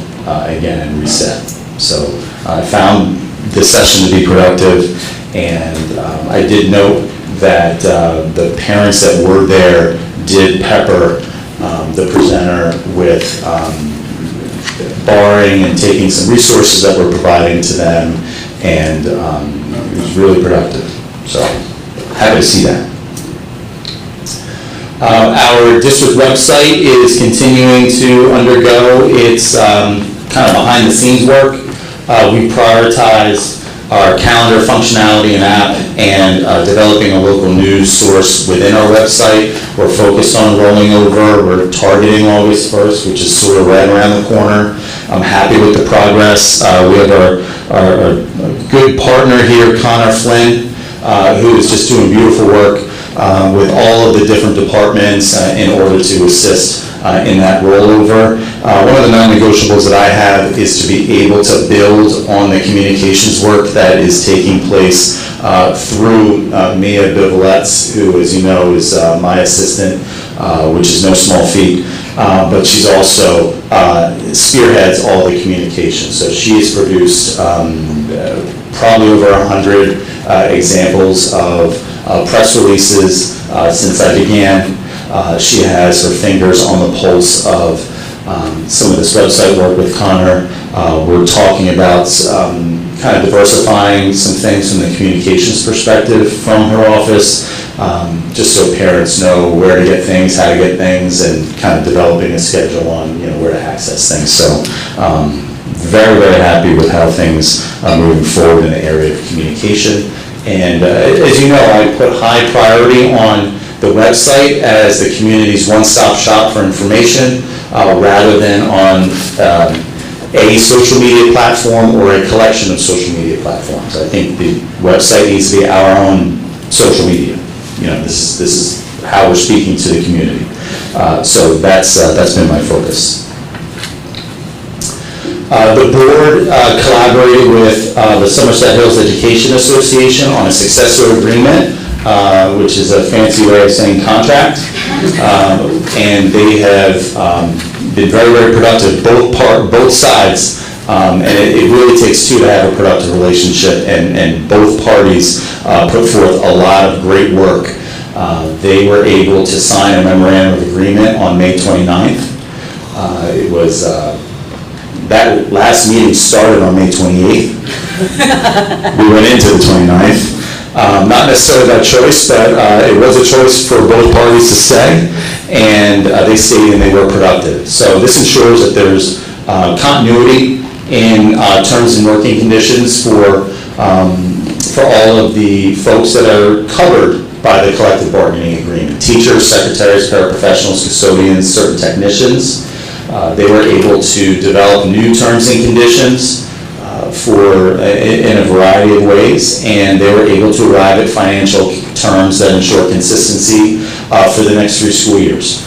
again and reset. So I found this session to be productive, and I did note that the parents that were there did pepper the presenter with borrowing and taking some resources that we're providing to them, and it was really productive. So happy to see that. Our district website is continuing to undergo its kind of behind the scenes work. We prioritize our calendar functionality and app, and developing a local news source within our website. We're focused on rolling over. We're targeting August 1st, which is sort of right around the corner. I'm happy with the progress. We have our good partner here, Connor Flynn, who is just doing beautiful work with all of the different departments in order to assist in that rollover. One of the non-negotiables that I have is to be able to build on the communications work that is taking place through Mia Bivolets, who, as you know, is my assistant, which is no small feat, but she's also spearheads all the communications. So she has produced probably over 100 examples of press releases since I began. She has her fingers on the pulse of some of this website work with Connor. We're talking about kind of diversifying some things from the communications perspective from her office, just so parents know where to get things, how to get things, and kind of developing a schedule on where to access things. So very, very happy with how things are moving forward in the area of communication. And as you know, I put high priority on the website as the community's one-stop shop for information, rather than on a social media platform or a collection of social media platforms. I think the website needs to be our own social media. This is how we're speaking to the community. So that's been my focus. The board collaborated with the Somerset Hills Education Association on a successor agreement, which is a fancy way of saying contract. And they have been very, very productive, both sides. And it really takes two to have a productive relationship, and both parties put forth a lot of great work. They were able to sign a memorandum of agreement on May 29th. It was, that last meeting started on May 28th. We went into the 29th. Not necessarily by choice, but it was a choice for both parties to stay, and they stayed and they were productive. So this ensures that there's continuity in terms and working conditions for all of the folks that are covered by the collective bargaining agreement. Teachers, secretaries, paraprofessionals, custodians, certain technicians. They were able to develop new terms and conditions in a variety of ways, and they were able to arrive at financial terms that ensure consistency for the next 3 school years.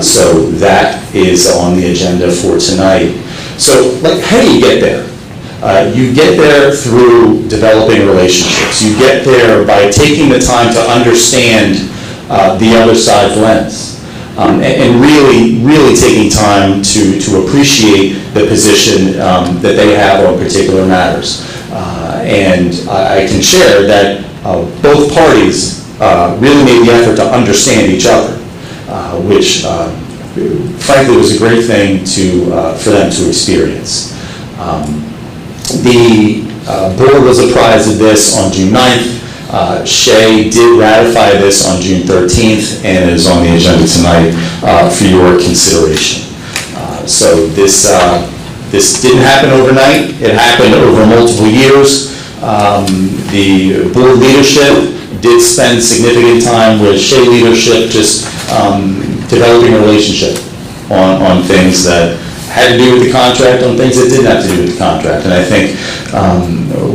So that is on the agenda for tonight. So, how do you get there? You get there through developing relationships. You get there by taking the time to understand the other side's lens. And really taking time to appreciate the position that they have on particular matters. And I can share that both parties really made the effort to understand each other, which frankly was a great thing for them to experience. The board was apprised of this on June 9th. Shay did ratify this on June 13th, and it is on the agenda tonight for your consideration. So this didn't happen overnight. It happened over multiple years. The board leadership did spend significant time with Shay leadership, just developing a relationship on things that had to do with the contract, on things that didn't have to do with the contract. And I think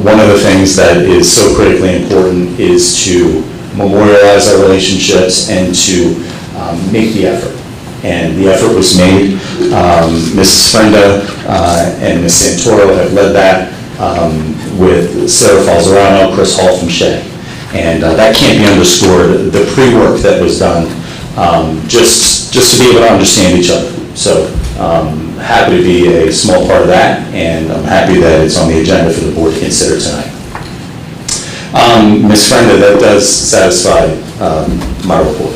one of the things that is so critically important is to memorialize our relationships and to make the effort. And the effort was made. Mrs. Frenda and Ms. Santoro have led that with Sarah Falzerano, Chris Hall from Shay. And that can't be underscored, the pre-work that was done, just to be able to understand each other. So happy to be a small part of that, and I'm happy that it's on the agenda for the board to consider tonight. Ms. Frenda, that does satisfy my report.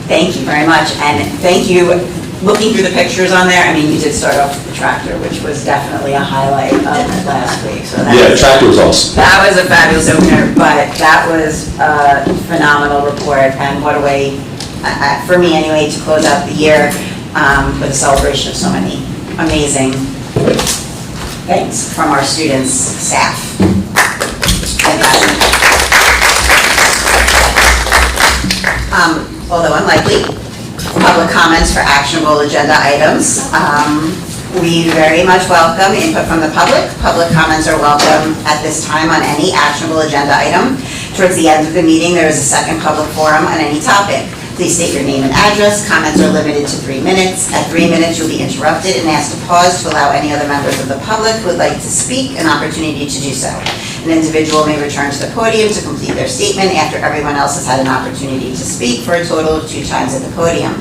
Thank you very much, and thank you. Looking through the pictures on there, I mean, you did start off with the tractor, which was definitely a highlight of last week. So Yeah, tractor was awesome. That was a fabulous opener, but that was a phenomenal report, and what a way, for me anyway, to close out the year with a celebration of so many amazing things from our students, staff. Although unlikely, public comments for actionable agenda items. We very much welcome input from the public. Public comments are welcome at this time on any actionable agenda item. Towards the end of the meeting, there is a second public forum on any topic. Please state your name and address. Comments are limited to 3 minutes. At 3 minutes, you'll be interrupted and asked to pause to allow any other members of the public who would like to speak an opportunity to do so. An individual may return to the podium to complete their statement after everyone else has had an opportunity to speak for a total of 2 times at the podium.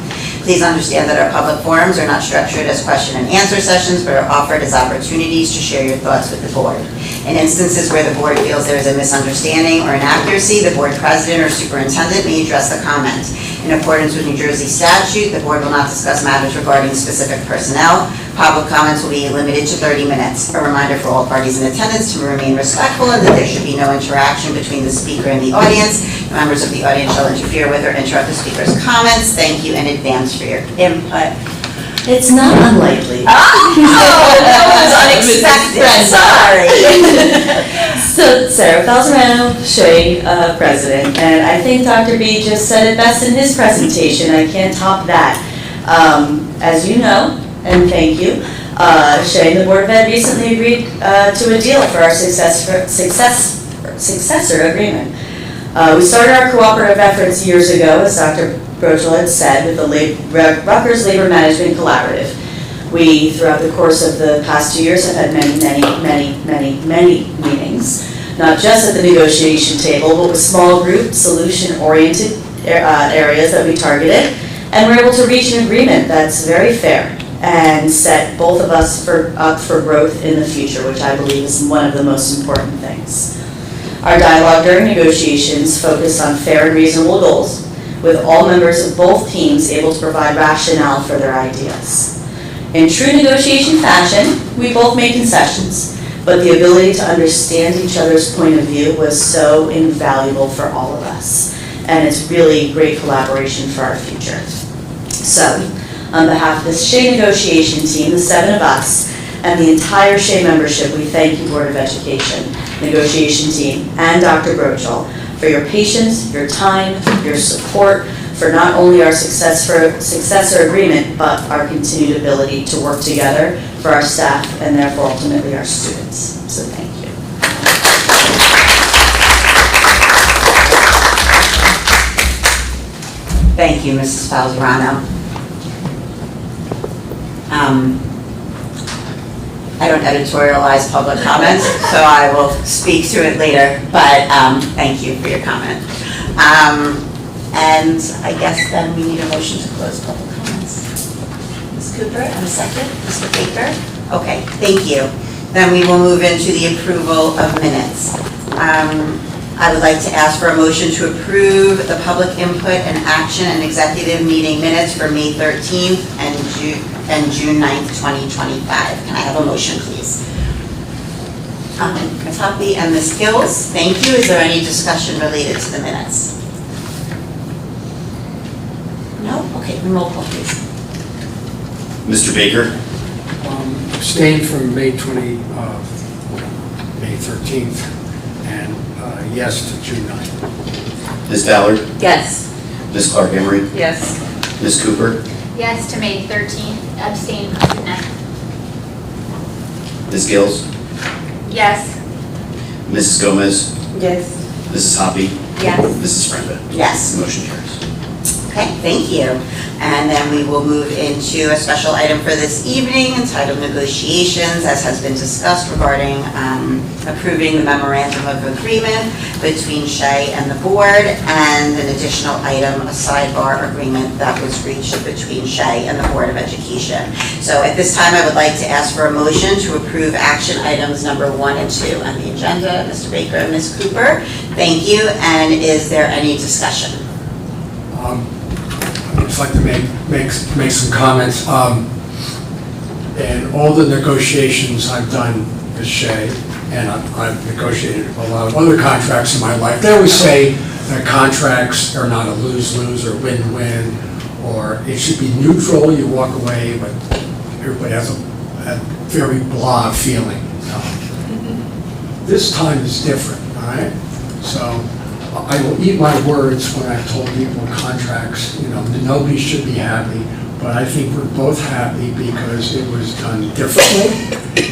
Please understand that our public forums are not structured as question and answer sessions, but are offered as opportunities to share your thoughts with the board. In instances where the board feels there is a misunderstanding or inaccuracy, the board president or superintendent may address the comment. In accordance with New Jersey statute, the board will not discuss matters regarding specific personnel. Public comments will be limited to 30 minutes. A reminder for all parties in attendance to remain respectful and that there should be no interaction between the speaker and the audience. Members of the audience shall interfere with or interrupt the speaker's comments. Thank you in advance for your input. It's not unlikely. That was unexpected. Sorry. So, Sarah Falzerano, Shay, president, and I think Dr. B just said it best in his presentation. I can't top that. As you know, and thank you, Shay and the Board of Ed recently agreed to a deal for our successor agreement. We started our cooperative efforts years ago, as Dr. Brochel had said, with the Rutgers Labor Management Collaborative. We, throughout the course of the past 2 years, have had many meetings, not just at the negotiation table, but with small group, solution-oriented areas that we targeted, and we're able to reach an agreement that's very fair and set both of us up for growth in the future, which I believe is one of the most important things. Our dialogue during negotiations focused on fair and reasonable goals, with all members of both teams able to provide rationale for their ideas. In true negotiation fashion, we both made concessions, but the ability to understand each other's point of view was so invaluable for all of us, and it's really great collaboration for our future. So, on behalf of the SHE negotiation team, the 7 of us, and the entire SHE membership, we thank you, Board of Education, negotiation team, and Dr. Brochel for your patience, your time, your support, for not only our successor agreement, but our continued ability to work together for our staff and therefore ultimately our students. So thank you. Thank you, Mrs. Falzerano. I don't editorialize public comments, so I will speak to it later, but thank you for your comment. And I guess then we need a motion to close public comments. Ms. Cooper, and a second, Mr. Baker? Okay, thank you. Then we will move into the approval of minutes. I would like to ask for a motion to approve the public input and action and executive meeting minutes for May 13th and June 9th, 2025. Can I have a motion, please? Ms. Hoppy and Ms. Gills, thank you. Is there any discussion related to the minutes? No? Okay, roll call, please. Mr. Baker? Abstained from May 13th, and yes to June 9th. Ms. Ballard? Yes. Ms. Clark Emery? Yes. Ms. Cooper? Yes to May 13th, abstain from June 9th. Ms. Gills? Yes. Mrs. Gomez? Yes. Mrs. Hoppy? Yes. Mrs. Frenda? Yes. Motion carries. Okay, thank you. And then we will move into a special item for this evening entitled negotiations, as has been discussed regarding approving the memorandum of agreement between SHE and the board, and an additional item, a sidebar agreement that was reached between SHE and the Board of Education. So at this time, I would like to ask for a motion to approve action items number 1 and 2 on the agenda. Mr. Baker and Ms. Cooper, thank you. And is there any discussion? I'd just like to make some comments. In all the negotiations I've done with SHE, and I've negotiated a lot of other contracts in my life, they always say that contracts are not a lose-lose or win-win, or it should be neutral, you walk away, but everybody has a very blah feeling. This time is different, all right? So I will eat my words when I've told people contracts, nobody should be happy, but I think we're both happy because it was done differently,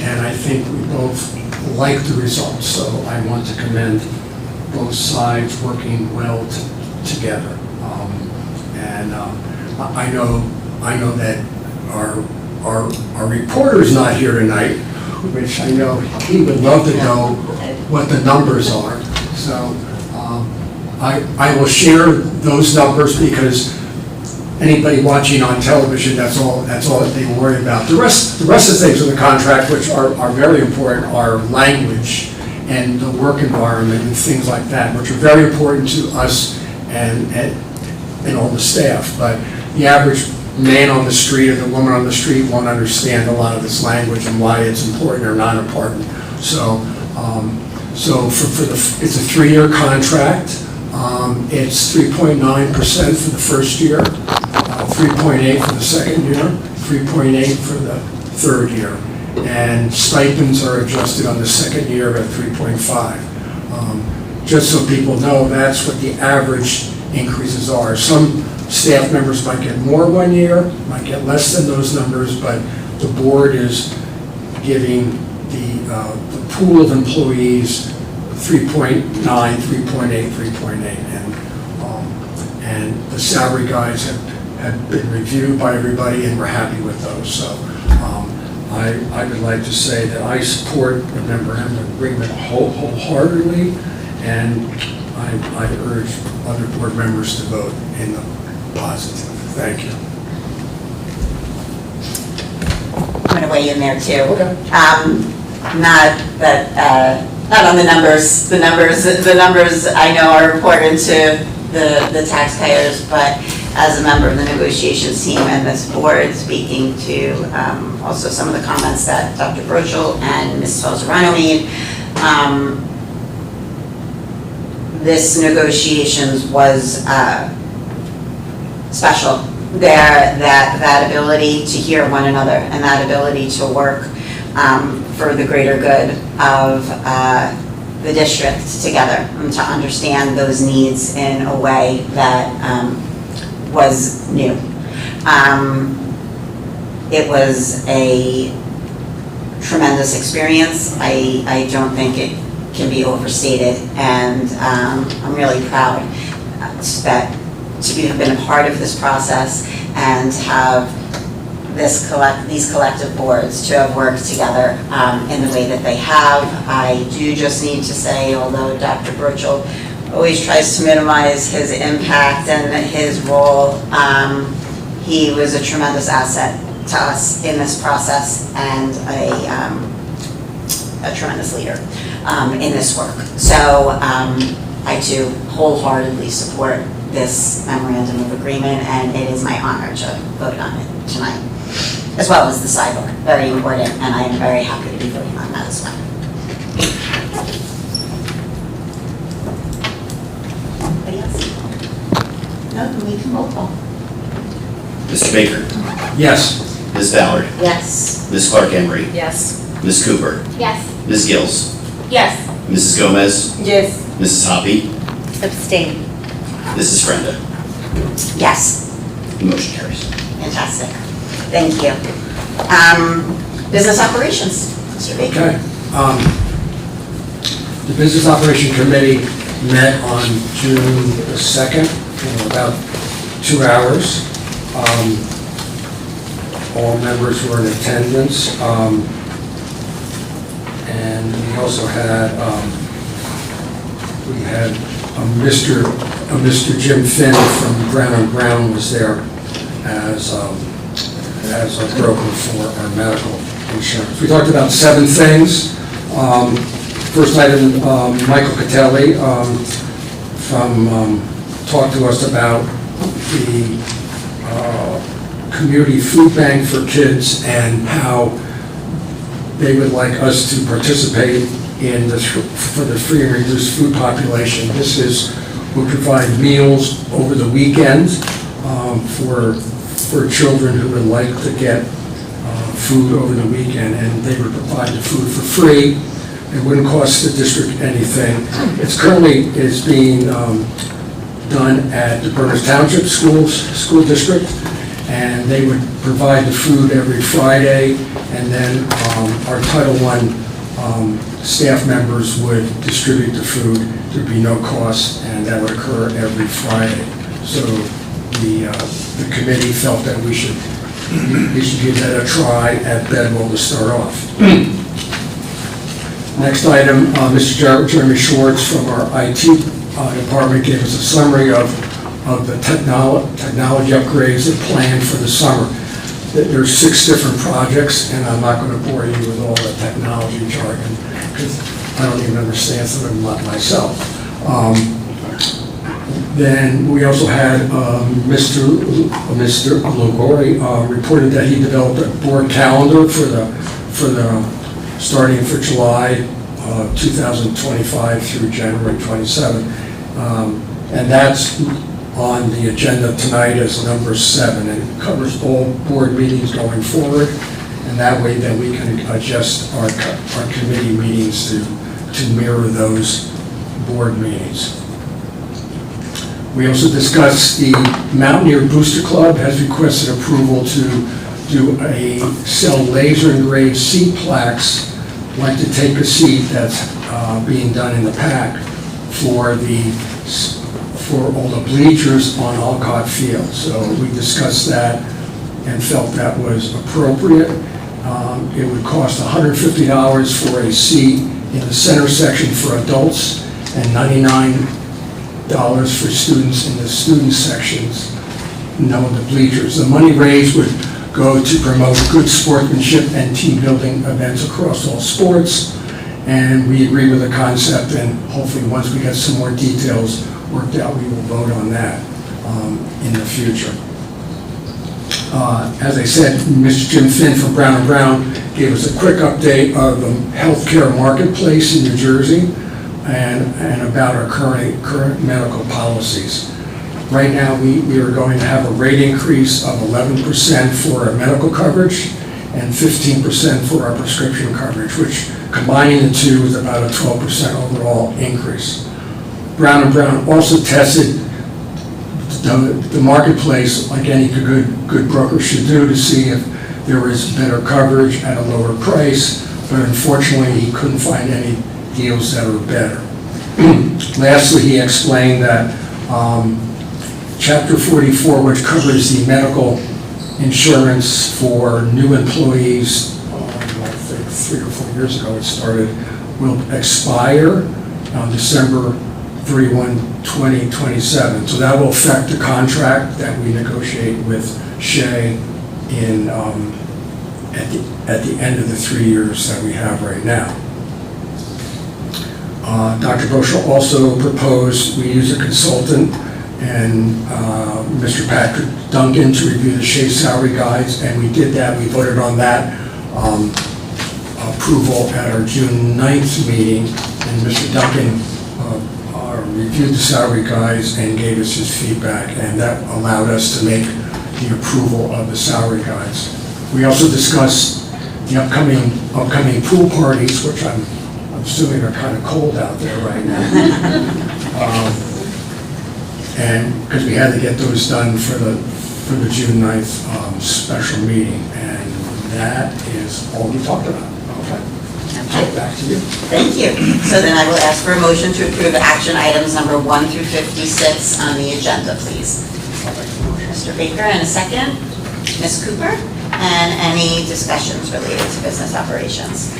and I think we both like the results. So I want to commend both sides working well together. I know that our reporter's not here tonight, which I know he would love to know what the numbers are. So I will share those numbers because anybody watching on television, that's all that they worry about. The rest of the things in the contract, which are very important, are language and the work environment and things like that, which are very important to us and all the staff. But the average man on the street or the woman on the street won't understand a lot of this language and why it's important or not important. So it's a 3-year contract. It's 3.9% for the first year, 3.8 for the second year, 3.8 for the third year. And stipends are adjusted on the second year at 3.5. Just so people know, that's what the average increases are. Some staff members might get more 1 year, might get less than those numbers, but the board is giving the pool of employees 3.9, 3.8, 3.8, and the salary guides have been reviewed by everybody, and we're happy with those. So I would like to say that I support the memorandum of agreement wholeheartedly, and I urge other board members to vote in the positive. Thank you. I'm going to weigh in there too. Okay. Not on the numbers. The numbers I know are important to the taxpayers, but as a member of the negotiations team and this board, speaking to also some of the comments that Dr. Brochel and Ms. Falzarano made, this negotiations was special. That ability to hear one another and that ability to work for the greater good of the district together and to understand those needs in a way that was new. It was a tremendous experience. I don't think it can be overstated, and I'm really proud that to have been a part of this process and have these collective boards to have worked together in the way that they have. I do just need to say, although Dr. Brochel always tries to minimize his impact and his role, he was a tremendous asset to us in this process and a tremendous leader in this work. So I too wholeheartedly support this memorandum of agreement, and it is my honor to vote on it tonight, as well as the sidebar. Very important, and I am very happy to be voting on that as well. Anybody else? No, then we can roll call. Mr. Baker, Yes. Ms. Ballard, Yes. Ms. Clark Emery, Yes. Ms. Cooper, Yes. Ms. Gills, Yes. Mrs. Gomez, Yes. Mrs. Hoppy, Abstain. Mrs. Frenda. Yes. The motion carries. Fantastic. Thank you. Business operations, Mr. Baker. Okay. The Business Operation Committee met on June the 2nd for about 2 hours. All members were in attendance. And we also had, Mr. Jim Finn from Brown & Brown was there as a broker for our medical insurance. We talked about 7 things. First item, Michael Catelli talked to us about the community food bank for kids and how they would like us to participate in this for the free and reduced food population. We'll provide meals over the weekend for children who would like to get food over the weekend, and they would provide the food for free. It wouldn't cost the district anything. It's currently being done at the Berners Township School District, and they would provide the food every Friday, and then our Title I staff members would distribute the food. There'd be no cost, and that would occur every Friday. So the committee felt that we should give that a try at Bedwell to start off. Next item, Mr. Jeremy Schwartz from our IT department gave us a summary of the technology upgrades that planned for the summer. There's 6 different projects, and I'm not going to bore you with all the technology jargon, because I don't even understand some of them myself. Then we also had Mr. Logori reported that he developed a board calendar for the starting for July 2025 through January 27. And that's on the agenda tonight as number 7, and it covers all board meetings going forward, and that way that we can adjust our committee meetings to mirror those board meetings. We also discussed the Mountaineer Booster Club has requested approval to do sell laser engraved seat plaques, like to take a seat that's being done in the pack for all the bleachers on Alcott Field. So we discussed that and felt that was appropriate. It would cost $150 for a seat in the center section for adults and $99 for students in the student sections, known the bleachers. The money raised would go to promote good sportsmanship and team building events across all sports. And we agree with the concept, and hopefully once we get some more details worked out, we will vote on that in the future. As I said, Mr. Jim Finn from Brown & Brown gave us a quick update of the healthcare marketplace in New Jersey and about our current medical policies. Right now, we are going to have a rate increase of 11% for our medical coverage and 15% for our prescription coverage, which combining the two is about a 12% overall increase. Brown & Brown also tested the marketplace like any good broker should do to see if there is better coverage at a lower price, but unfortunately he couldn't find any deals that were better. Lastly, he explained that Chapter 44, which covers the medical insurance for new employees, I think 3 or 4 years ago it started, will expire on December 31/2027. So that will affect the contract that we negotiate with Shea in at the end of the 3 years that we have right now. Dr. Broschel also proposed we use a consultant and Mr. Patrick Duncan to review the Shea salary guides, and we did that. We voted on that approval at our June 9th meeting, and Mr. Duncan reviewed the salary guides and gave us his feedback, and that allowed us to make the approval of the salary guides. We also discussed the upcoming pool parties, which I'm assuming are kind of cold out there right now. And because we had to get those done for the June 9th special meeting, and that is all we talked about. Okay. Back to you. Thank you. So then I will ask for a motion to approve action items number 1 through 56 on the agenda, please. Mr. Baker, and a second. Ms. Cooper, and any discussions related to business operations?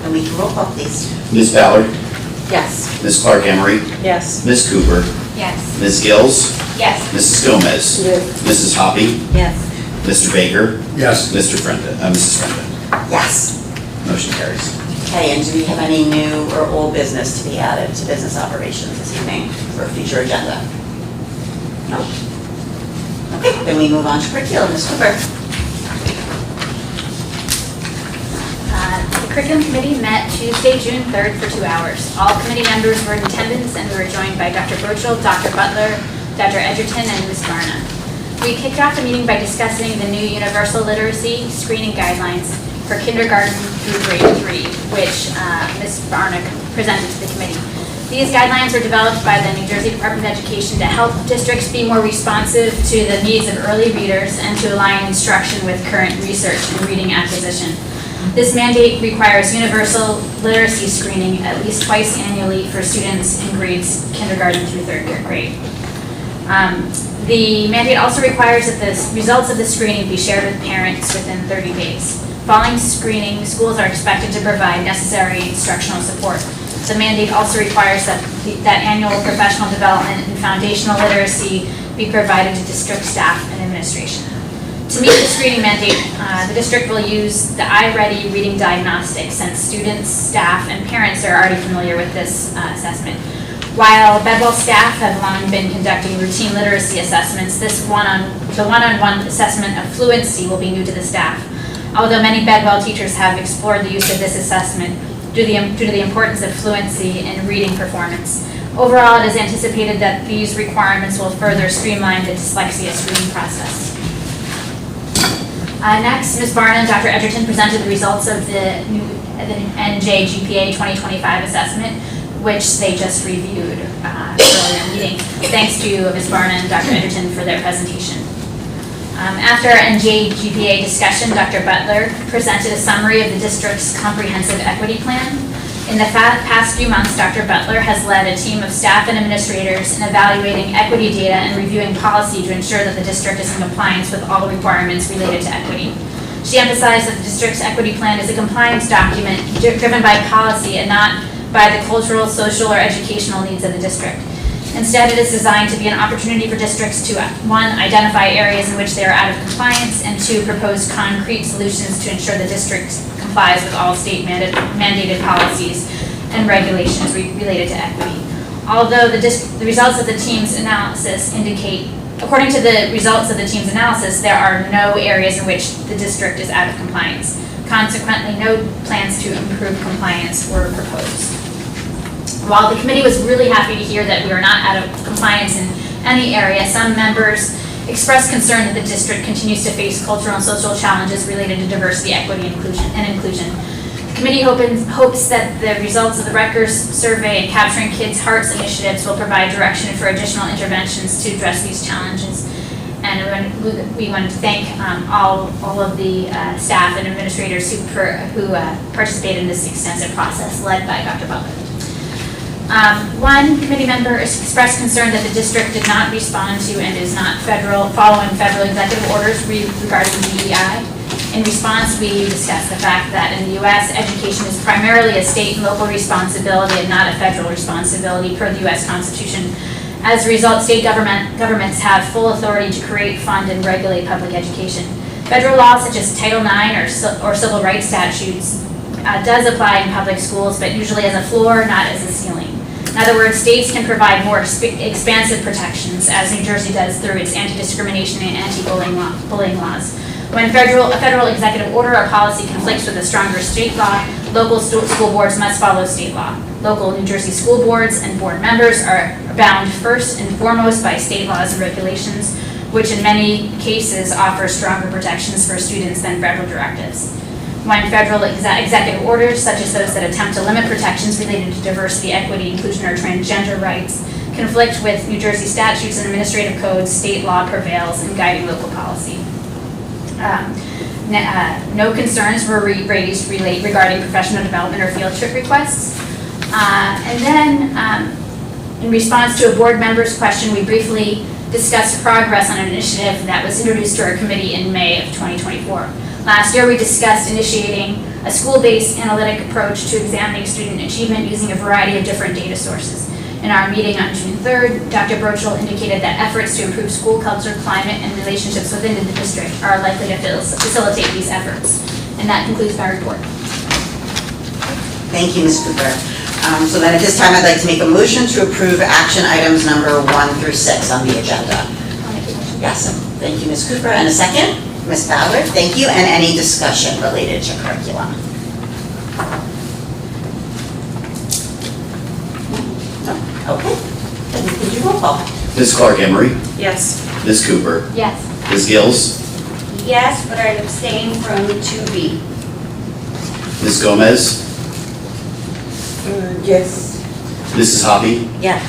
And we can roll call, please. Ms. Ballard, Yes. Ms. Clark Emery, Yes. Ms. Cooper, Yes. Ms. Gills, Yes. Mrs. Gomez, Mrs. Hoppy, Yes. Mr. Baker, Yes. Mrs. Frenda. Yes. Motion carries. Okay, and do we have any new or old business to be added to business operations this evening for a future agenda? No? Okay, then we move on to curriculum. Ms. Cooper. The curriculum committee met Tuesday, June 3rd for 2 hours. All committee members were in attendance, and we were joined by Dr. Brochel, Dr. Butler, Dr. Edgerton, and Ms. Barna. We kicked off the meeting by discussing the new universal literacy screening guidelines for kindergarten through grade 3, which Ms. Barna presented to the committee. These guidelines were developed by the New Jersey Department of Education to help districts be more responsive to the needs of early readers and to align instruction with current research in reading acquisition. This mandate requires universal literacy screening at least twice annually for students in grades kindergarten through 3rd grade. The mandate also requires that the results of the screening be shared with parents within 30 days. Following screening, schools are expected to provide necessary instructional support. The mandate also requires that annual professional development and foundational literacy be provided to district staff and administration. To meet the screening mandate, the district will use the iReady reading diagnostic, since students, staff, and parents are already familiar with this assessment. While Bedwell staff have long been conducting routine literacy assessments, the one-on-one assessment of fluency will be new to the staff. Although many Bedwell teachers have explored the use of this assessment due to the importance of fluency in reading performance. Overall, it is anticipated that these requirements will further streamline the dyslexia screening process. Next, Ms. Barna and Dr. Edgerton presented the results of the NJ GPA 2025 assessment, which they just reviewed earlier in the meeting. Thanks to Ms. Barna and Dr. Edgerton for their presentation. After our NJ GPA discussion, Dr. Butler presented a summary of the district's comprehensive equity plan. In the past few months, Dr. Butler has led a team of staff and administrators in evaluating equity data and reviewing policy to ensure that the district is in compliance with all requirements related to equity. She emphasized that the district's equity plan is a compliance document driven by policy and not by the cultural, social, or educational needs of the district. Instead, it is designed to be an opportunity for districts to, one, identify areas in which they are out of compliance, and two, propose concrete solutions to ensure the district complies with all state mandated policies and regulations related to equity. Although the results of the team's analysis indicate, according to the results of the team's analysis, there are no areas in which the district is out of compliance. Consequently, no plans to improve compliance were proposed. While the committee was really happy to hear that we are not out of compliance in any area, some members expressed concern that the district continues to face cultural and social challenges related to diversity, equity, and inclusion. The committee hopes that the results of the Rutgers survey and Capturing Kids' Hearts initiatives will provide direction for additional interventions to address these challenges. And we want to thank all of the staff and administrators who participated in this extensive process led by Dr. Butler. One committee member expressed concern that the district did not respond to and is not following federal executive orders regarding DEI. In response, we discussed the fact that in the U.S., education is primarily a state and local responsibility and not a federal responsibility per the U.S. Constitution. As a result, state governments have full authority to create, fund, and regulate public education. Federal laws such as Title IX or civil rights statutes does apply in public schools, but usually as a floor, not as a ceiling. In other words, states can provide more expansive protections, as New Jersey does through its anti-discrimination and anti-bullying laws. When a federal executive order or policy conflicts with a stronger state law, local school boards must follow state law. Local New Jersey school boards and board members are bound first and foremost by state laws and regulations, which in many cases offer stronger protections for students than federal directives. When federal executive orders, such as those that attempt to limit protections related to diversity, equity, inclusion, or transgender rights, conflict with New Jersey statutes and administrative codes, state law prevails in guiding local policy. No concerns were raised regarding professional development or field trip requests. And then, in response to a board member's question, we briefly discussed progress on an initiative that was introduced to our committee in May of 2024. Last year, we discussed initiating a school-based analytic approach to examining student achievement using a variety of different data sources. In our meeting on June 3rd, Dr. Burchell indicated that efforts to improve school culture, climate, and relationships within the district are likely to facilitate these efforts. And that concludes my report. Thank you, Ms. Cooper. So then at this time, I'd like to make a motion to approve action items number 1 through 6 on the agenda. Yes, thank you, Ms. Cooper. And a second? Ms. Ballard, thank you. And any discussion related to curriculum? No? Okay. Then could you roll call? Ms. Clark Emery, Yes. Ms. Cooper, Yes. Ms. Gills, Yes, but I abstain from 2B. Ms. Gomez, Yes. Mrs. Hoppy, Yes.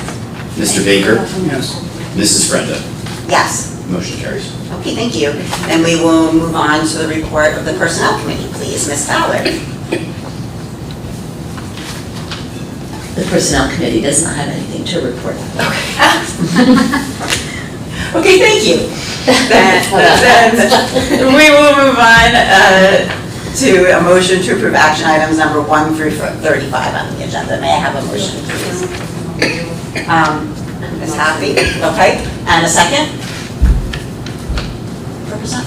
Mr. Baker, Yes. Mrs. Frenda. Yes. Motion carries. Okay, thank you. Then we will move on to the report of the Personnel Committee, please. Ms. Ballard. The Personnel Committee does not have anything to report. Okay, thank you. Then we will move on to a motion to approve action items number 1 through 35 on the agenda. May I have a motion, please? Ms. Happy, okay. And a second?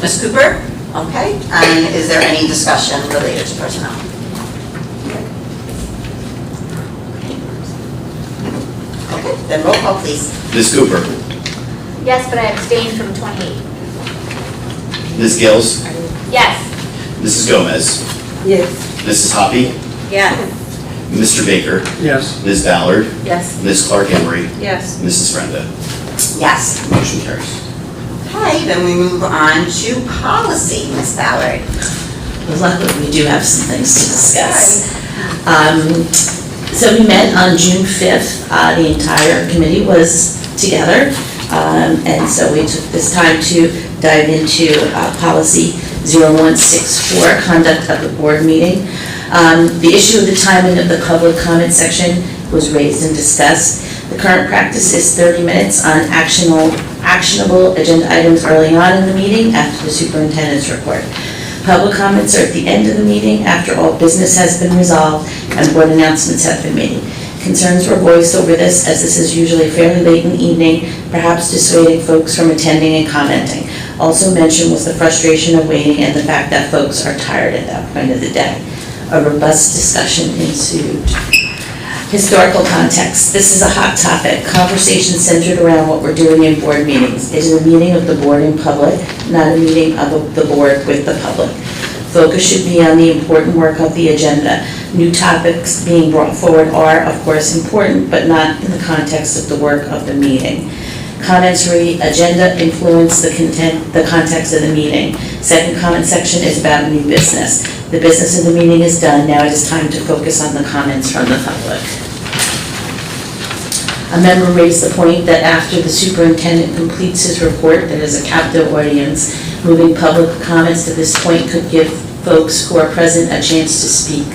Ms. Cooper? Okay. And is there any discussion related to personnel? Okay, then roll call, please. Ms. Cooper, Yes, but I abstain from 28. Ms. Gills, Yes. Mrs. Gomez, Yes. Mrs. Hoppy, Yes. Mr. Baker, Yes. Ms. Ballard, Yes. Ms. Clark Emery, Yes. Mrs. Frenda. Yes. Motion carries. Okay, then we move on to policy. Ms. Ballard. Luckily, we do have some things to discuss. So we met on June 5th. The entire committee was together. And so we took this time to dive into policy 0164, conduct of the board meeting. The issue of the timing of the public comment section was raised and discussed. The current practice is 30 minutes on actionable agenda items early on in the meeting after the superintendent's report. Public comments are at the end of the meeting after all business has been resolved and board announcements have been made. Concerns were voiced over this, as this is usually fairly late in the evening, perhaps dissuading folks from attending and commenting. Also mentioned was the frustration of waiting and the fact that folks are tired at that point of the day. A robust discussion ensued. Historical context. This is a hot topic. Conversation centered around what we're doing in board meetings. It is a meeting of the board in public, not a meeting of the board with the public. Focus should be on the important work of the agenda. New topics being brought forward are, of course, important, but not in the context of the work of the meeting. Comments read, agenda influence the context of the meeting. Second comment section is about new business. The business of the meeting is done. Now it is time to focus on the comments from the public. A member raised the point that after the superintendent completes his report, there is a captive audience. Moving public comments to this point could give folks who are present a chance to speak.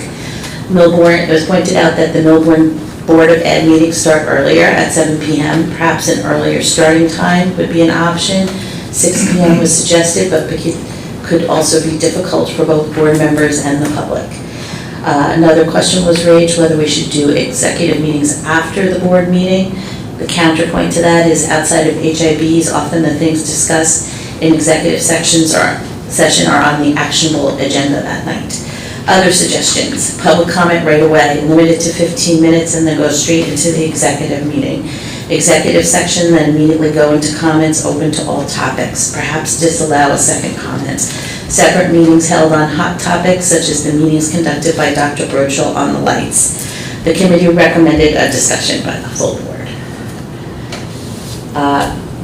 It was pointed out that the Millbourne Board of Ed meetings start earlier at 7 p.m. Perhaps an earlier starting time would be an option. 6 p.m. was suggested, but could also be difficult for both board members and the public. Another question was raised whether we should do executive meetings after the board meeting. The counterpoint to that is outside of HIBs, often the things discussed in executive session are on the actionable agenda that night. Other suggestions: public comment right away, limited to 15 minutes, and then go straight into the executive meeting. Executive section, then immediately go into comments open to all topics, perhaps disallow a second comment. Separate meetings held on hot topics, such as the meetings conducted by Dr. Brochel on the lights. The committee recommended a discussion by the full board.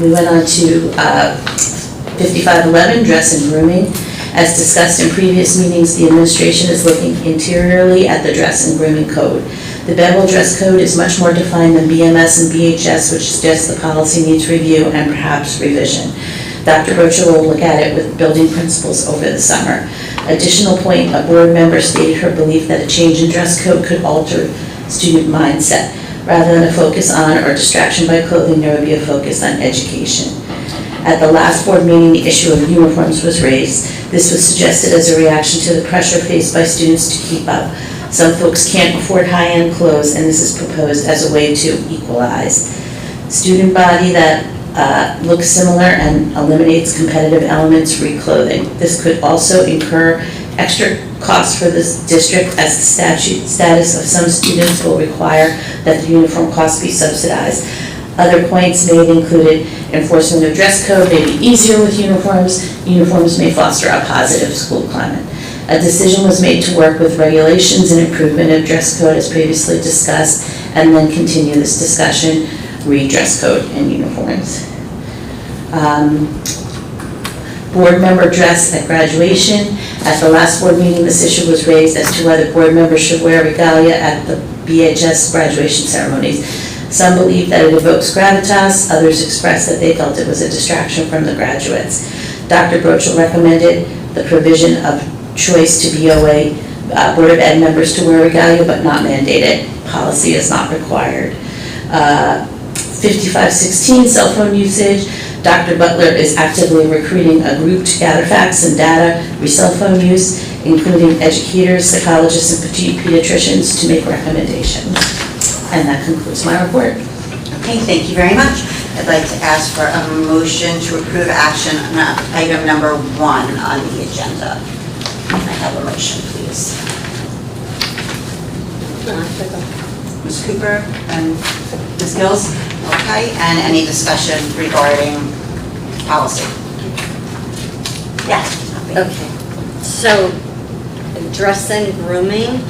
We went on to 5511, dress and grooming. As discussed in previous meetings, the administration is looking interiorly at the dress and grooming code. The Bevel dress code is much more defined than BMS and BHS, which suggests the policy needs review and perhaps revision. Dr. Brochel will look at it with building principals over the summer. Additional point, a board member stated her belief that a change in dress code could alter student mindset. Rather than a focus on or distraction by clothing, there would be a focus on education. At the last board meeting, the issue of uniforms was raised. This was suggested as a reaction to the pressure faced by students to keep up. Some folks can't afford high-end clothes, and this is proposed as a way to equalize. Student body that looks similar and eliminates competitive elements, re-clothing. This could also incur extra costs for this district, as the status of some students will require that the uniform costs be subsidized. Other points made included enforcement of dress code may be easier with uniforms. Uniforms may foster a positive school climate. A decision was made to work with regulations and improvement of dress code as previously discussed, and then continue this discussion, read dress code and uniforms. Board member dress at graduation. At the last board meeting, this issue was raised as to whether board members should wear regalia at the BHS graduation ceremonies. Some believe that it evokes gravitas, others expressed that they felt it was a distraction from the graduates. Dr. Brochel recommended the provision of choice to BOE Board of Ed members to wear regalia, but not mandated. Policy is not required. 5516, cell phone usage. Dr. Butler is actively recruiting a group to gather facts and data, cell phone use, including educators, psychologists, and pediatricians to make recommendations. And that concludes my report. Okay, thank you very much. I'd like to ask for a motion to approve action on item number 1 on the agenda. Can I have a motion, please? Ms. Cooper and Ms. Gills? Okay, and any discussion regarding policy? Yes. Okay, so dress and grooming.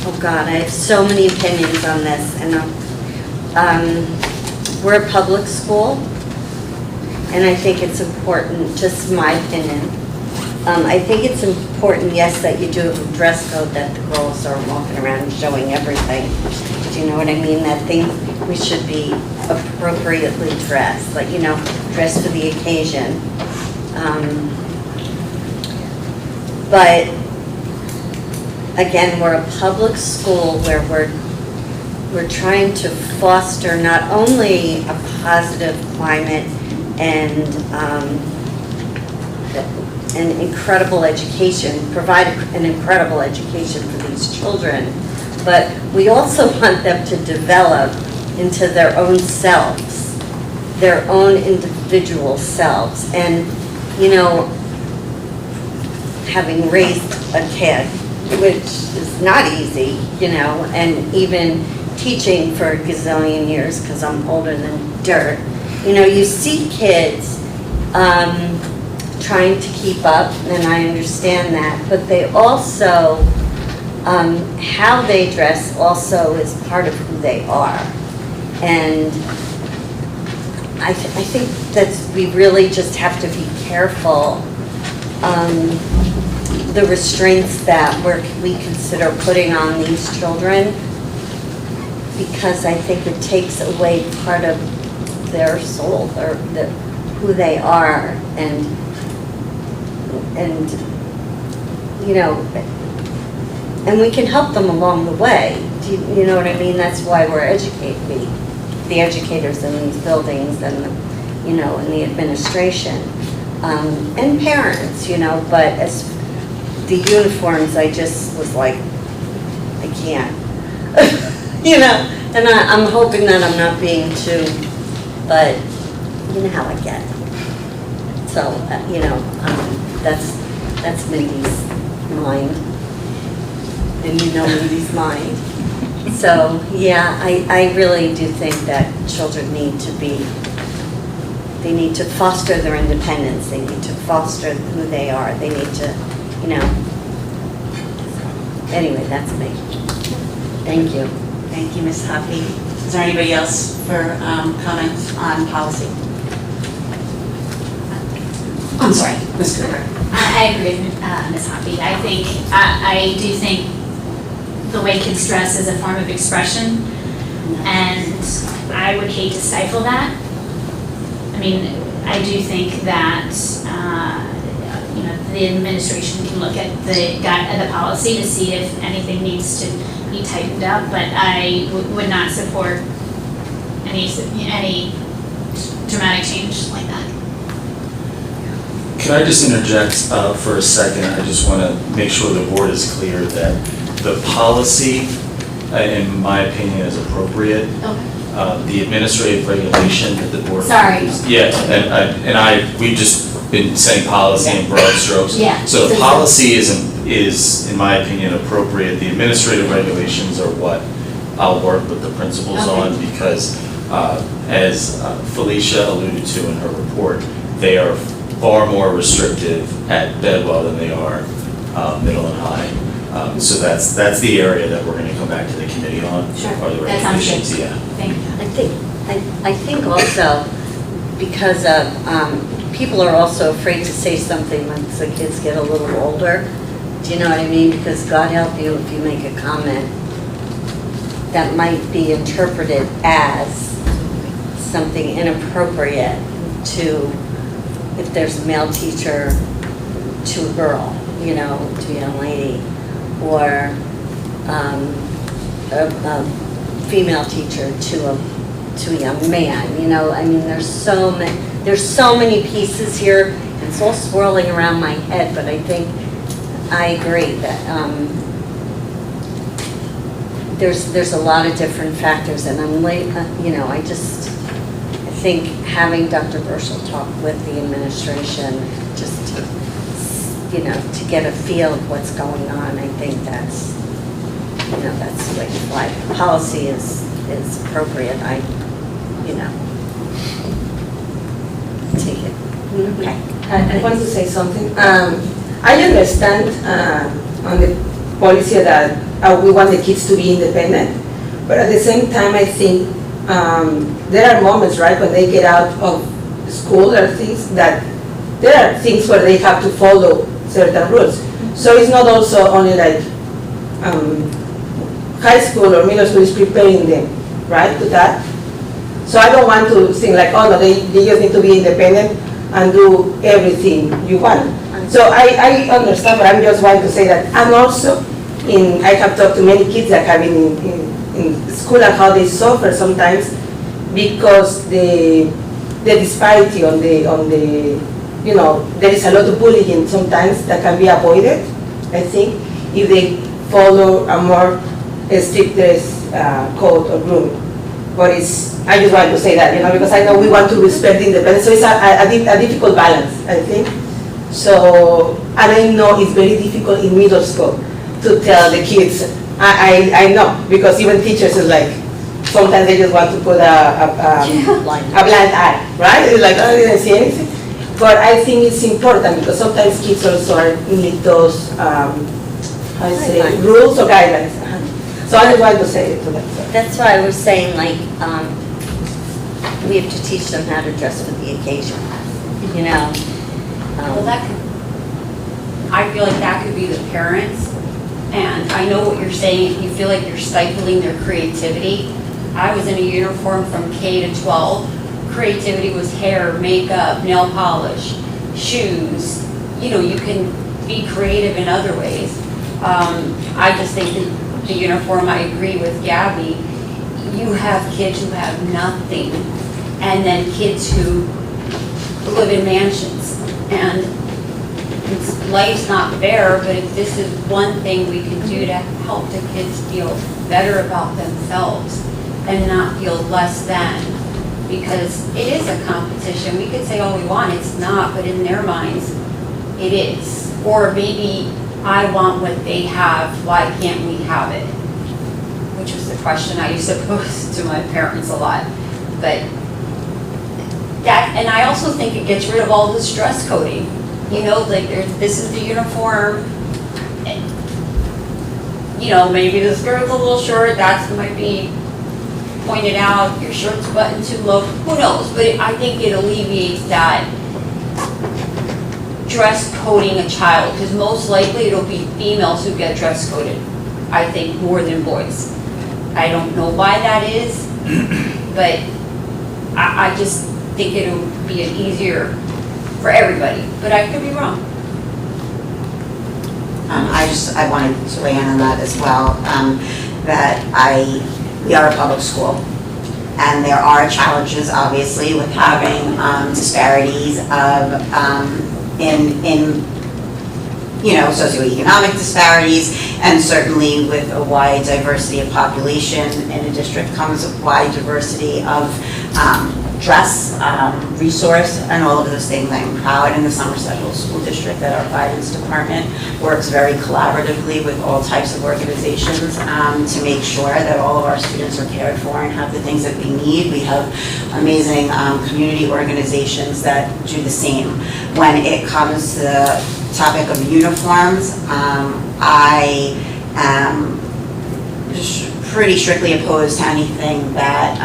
Oh God, I have so many opinions on this, and we're a public school, and I think it's important, just my opinion. I think it's important, yes, that you do have a dress code, that the girls are walking around showing everything. Do you know what I mean? That we should be appropriately dressed, like, dressed for the occasion. But again, we're a public school where we're trying to foster not only a positive climate and an incredible education, provide an incredible education for these children, but we also want them to develop into their own selves, their own individual selves. And, you know, having raised a kid, which is not easy, you know, and even teaching for a gazillion years, because I'm older than dirt, you know, you see kids trying to keep up, and I understand that, but they also, how they dress also is part of who they are. And I think that we really just have to be careful, the restraints that we consider putting on these children, because I think it takes away part of their soul, or who they are, and you know, and we can help them along the way. Do you know what I mean? That's why we're the educators in these buildings, and you know, and the administration, and parents, you know. But as the uniforms, I just was like, I can't, you know. And I'm hoping that I'm not being too, but you know how I get. So you know, that's Mindy's mind, and you know Mindy's mind. So, yeah, I really do think that children need to foster their independence, they need to foster who they are, they need to, you know. Anyway, that's me. Thank you. Thank you, Ms. Hoppy. Is there anybody else for comments on policy? I'm sorry, Ms. Cooper. I agree with Ms. Hoppy. I do think the way kids dress is a form of expression, and I would hate to stifle that. I mean, I do think that you know, the administration can look at the policy to see if anything needs to be tightened up, but I would not support any dramatic change like that. Can I just interject for a second? I just want to make sure the board is clear that the policy, in my opinion, is appropriate. Okay. The administrative regulation that the board. Sorry. Yeah, we've just been saying policy in broad strokes. Yeah. So the policy is, in my opinion, appropriate. The administrative regulations are what I'll work with the principals on, because as Felicia alluded to in her report, they are far more restrictive at Bedwell than they are middle and high. So that's the area that we're going to come back to the committee on. Sure. Are the That sounds regulations, good. yeah. Thank you. I think also, because people are also afraid to say something once the kids get a little older. Do you know what I mean? Because God help you if you make a comment that might be interpreted as something inappropriate to, if there's a male teacher to a girl, you know, to a young lady, or a female teacher to a young man, you know. I mean, there's so many pieces here. It's all swirling around my head, but I think I agree that there's a lot of different factors, and I'm late, you know, I think having Dr. Burschel talk with the administration, just to, you know, to get a feel of what's going on, I think that's, you know, that's the way to fly. Policy is appropriate, you know, take it. Okay. I want to say something. I understand on the policy that we want the kids to be independent, but at the same time, I think there are moments, right, when they get out of school, there are things where they have to follow certain rules. So it's not also only like high school or middle school is preparing them, right, to that. So I don't want to think like, oh no, they just need to be independent and do everything you want. So I understand, but I'm just wanting to say that I'm also I have talked to many kids that have been in school and how they suffer sometimes because the disparity on the there is a lot of bullying sometimes that can be avoided, I think, if they follow a more strict dress code or grooming. But I just want to say that, because I know we want to respect the independence, so it's a difficult balance, I think. So, and I know it's very difficult in middle school to tell the kids, I know, because even teachers is like, sometimes they just want to put a blind eye, right? It's like, oh, I didn't see anything. But I think it's important because sometimes kids also need those, rules or guidelines. So I just wanted to say it to them. That's why I was saying, like, we have to teach them how to dress for the occasion, Well, I feel like that could be the parents, and I know what you're saying, you feel like you're stifling their creativity. I was in a uniform from K to 12. Creativity was hair, makeup, nail polish, shoes. You can be creative in other ways. I just think that the uniform, I agree with Gabby, you have kids who have nothing, and then kids who live in mansions, and life's not fair, but if this is one thing we can do to help the kids feel better about themselves and not feel less than, because it is a competition. We could say all we want, it's not, but in their minds, it is. Or maybe I want what they have, why can't we have it? Which was the question I used to pose to my parents a lot. But that, and I also think it gets rid of all this dress coding. Like this is the uniform. Maybe the skirt's a little short, that might be pointed out, your shirt's buttoned too low, who knows? But I think it alleviates that dress coding a child, because most likely it'll be females who get dress coded, I think, more than boys. I don't know why that is, but I just think it'll be an easier for everybody, but I could be wrong. I wanted to weigh in on that as well, we are a public school, and there are challenges, obviously, with having disparities in socioeconomic disparities, and certainly with a wide diversity of population in a district comes a wide diversity of dress, resource, and all of those things. I'm proud in the Somerset School District that our guidance department works very collaboratively with all types of organizations to make sure that all of our students are cared for and have the things that we need. We have amazing community organizations that do the same. When it comes to the topic of uniforms, I am pretty strictly opposed to anything that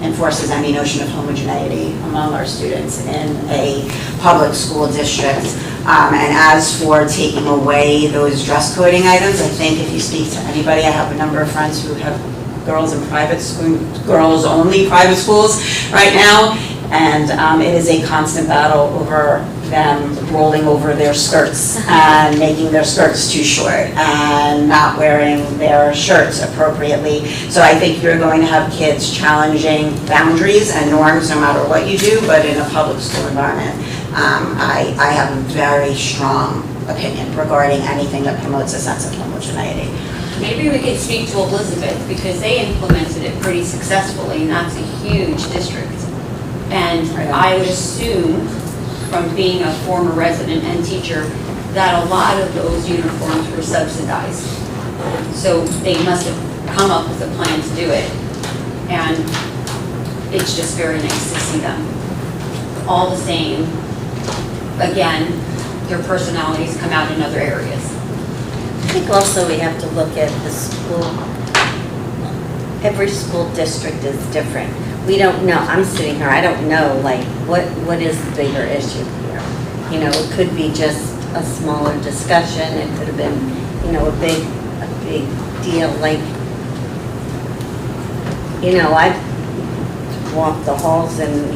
enforces any notion of homogeneity among our students in a public school district. And as for taking away those dress coding items, I think if you speak to anybody, I have a number of friends who have girls in private school, girls only private schools right now, and it is a constant battle over them rolling over their skirts and making their skirts too short and not wearing their shirts appropriately. So I think you're going to have kids challenging boundaries and norms no matter what you do, but in a public school environment, I have a very strong opinion regarding anything that promotes a sense of homogeneity. Maybe we could speak to Elizabeth, because they implemented it pretty successfully, and that's a huge district. And I would assume, from being a former resident and teacher, that a lot of those uniforms were subsidized. So they must have come up with a plan to do it. And it's just very nice to see them all the same. Again, their personalities come out in other areas. I think also we have to look at the school. Every school district is different. We don't know, I'm sitting here, I don't know, like, what is the bigger issue here? It could be just a smaller discussion, it could have been, a big deal, like, I walk the halls and,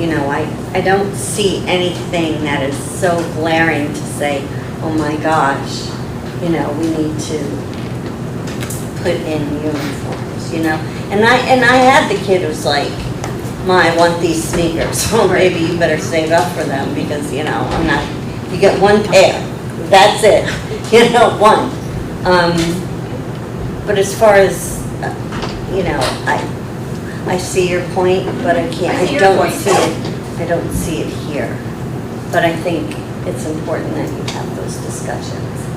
I don't see anything that is so glaring to say, oh my gosh, you know, we need to put in uniforms, you know? And I had the kid who's like, Ma, I want these sneakers. Well, maybe you better save up for them because, you know, I'm not, you get one pair, that's it, you know, one. But as far as, you know, I see your point, but I can't, I see I your don't point. see it, I don't see it here. But I think it's important that you have those discussions,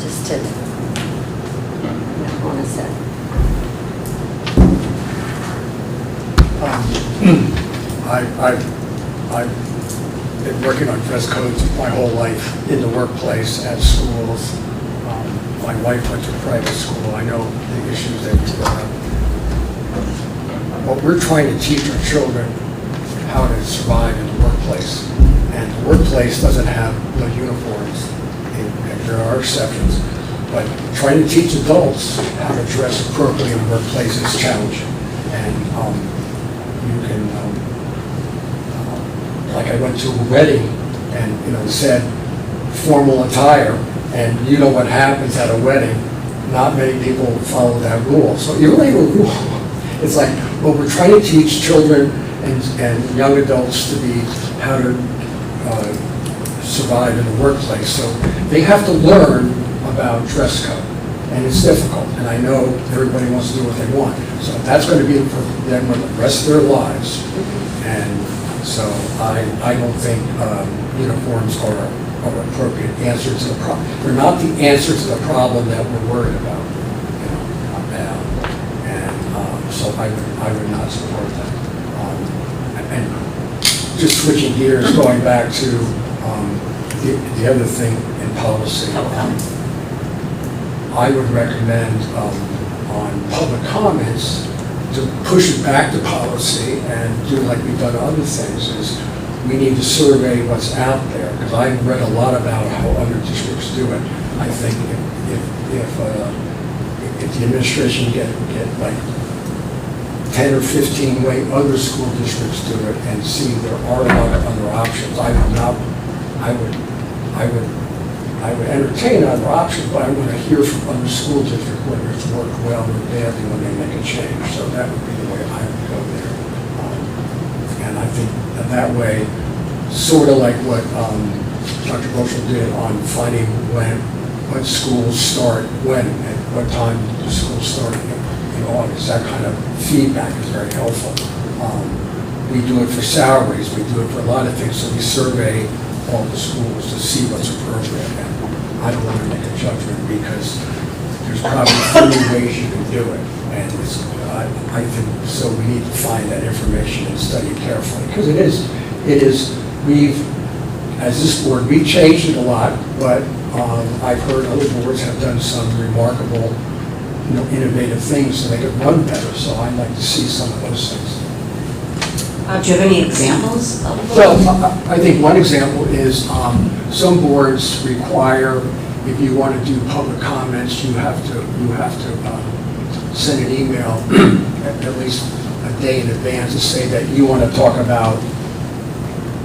just to, you know, honest it. I've been working on dress codes my whole life in the workplace, at schools. My wife went to private school. I know the issues that you brought up. But we're trying to teach our children how to survive in the workplace. And the workplace doesn't have the uniforms. There are exceptions. But trying to teach adults how to dress appropriately in the workplace is challenging. And you can, like I went to a wedding and, you know, said formal attire, and you know what happens at a wedding. Not many people follow that rule. So you really have a rule. It's like, well, we're trying to teach children and young adults to be how to survive in the workplace. So they have to learn about dress code, and it's difficult. And I know everybody wants to do what they want. So that's going to be for them for the rest of their lives. And so I don't think uniforms are an appropriate answer to the problem. They're not the answer to the problem that we're worried about, you know, and so I would not support that. And just switching gears, going back to the other thing in policy, I would recommend on public comments to push it back to policy and do like we've done other things, is we need to survey what's out there, because I've read a lot about how other districts do it. I think if the administration get like 10 or 15 way other school districts do it and see there are a lot of other options, I would entertain other options, but I want to hear from other school districts whether it's worked well or badly when they make a change. So that would be the way I would go there. And I think that way, sort of like what Dr. Bushel did on finding when schools start, when, and what time do schools start in August, that kind of feedback is very helpful. We do it for salaries, we do it for a lot of things, so we survey all the schools to see what's appropriate. And I don't want to make a judgment because there's probably 30 ways you can do it. And I think, so we need to find that information and study it carefully. Because it is, as this board, we've changed it a lot, but I've heard other boards have done some remarkable, you know, innovative things to make it run better. So I'd like to see some of those things. Do you have any examples of them? Well, I think one example is some boards require, if you want to do public comments, you have to send an email at least a day in advance to say that you want to talk about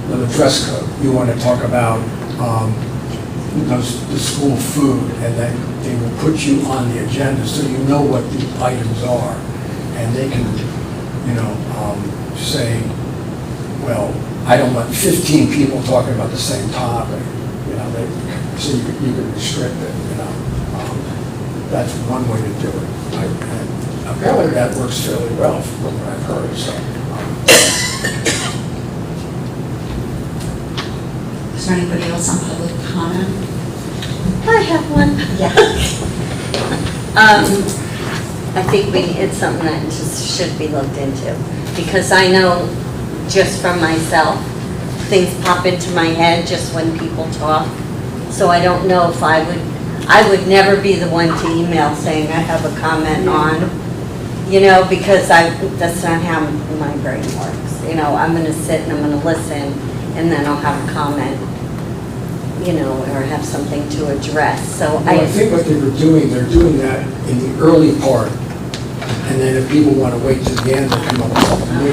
the dress code. You want to talk about the school food, and then they will put you on the agenda so you know what the items are, and they can, you know, say, well, I don't want 15 people talking about the same topic, you know, so you can restrict it, you know. That's one way to do it. And apparently that works fairly well from what I've heard, so. Is there anybody else on public comment? I have one. Yeah. I think it's something that just should be looked into, because I know just from myself, things pop into my head just when people talk. So I don't know if I would never be the one to email saying I have a comment on, you know, because that's not how my brain works. You know, I'm gonna sit and I'm gonna listen, and then I'll have a comment, you know, or have something to address. So well, I think what they're doing that in the early part. And then if people want to wait till the end to come up with something,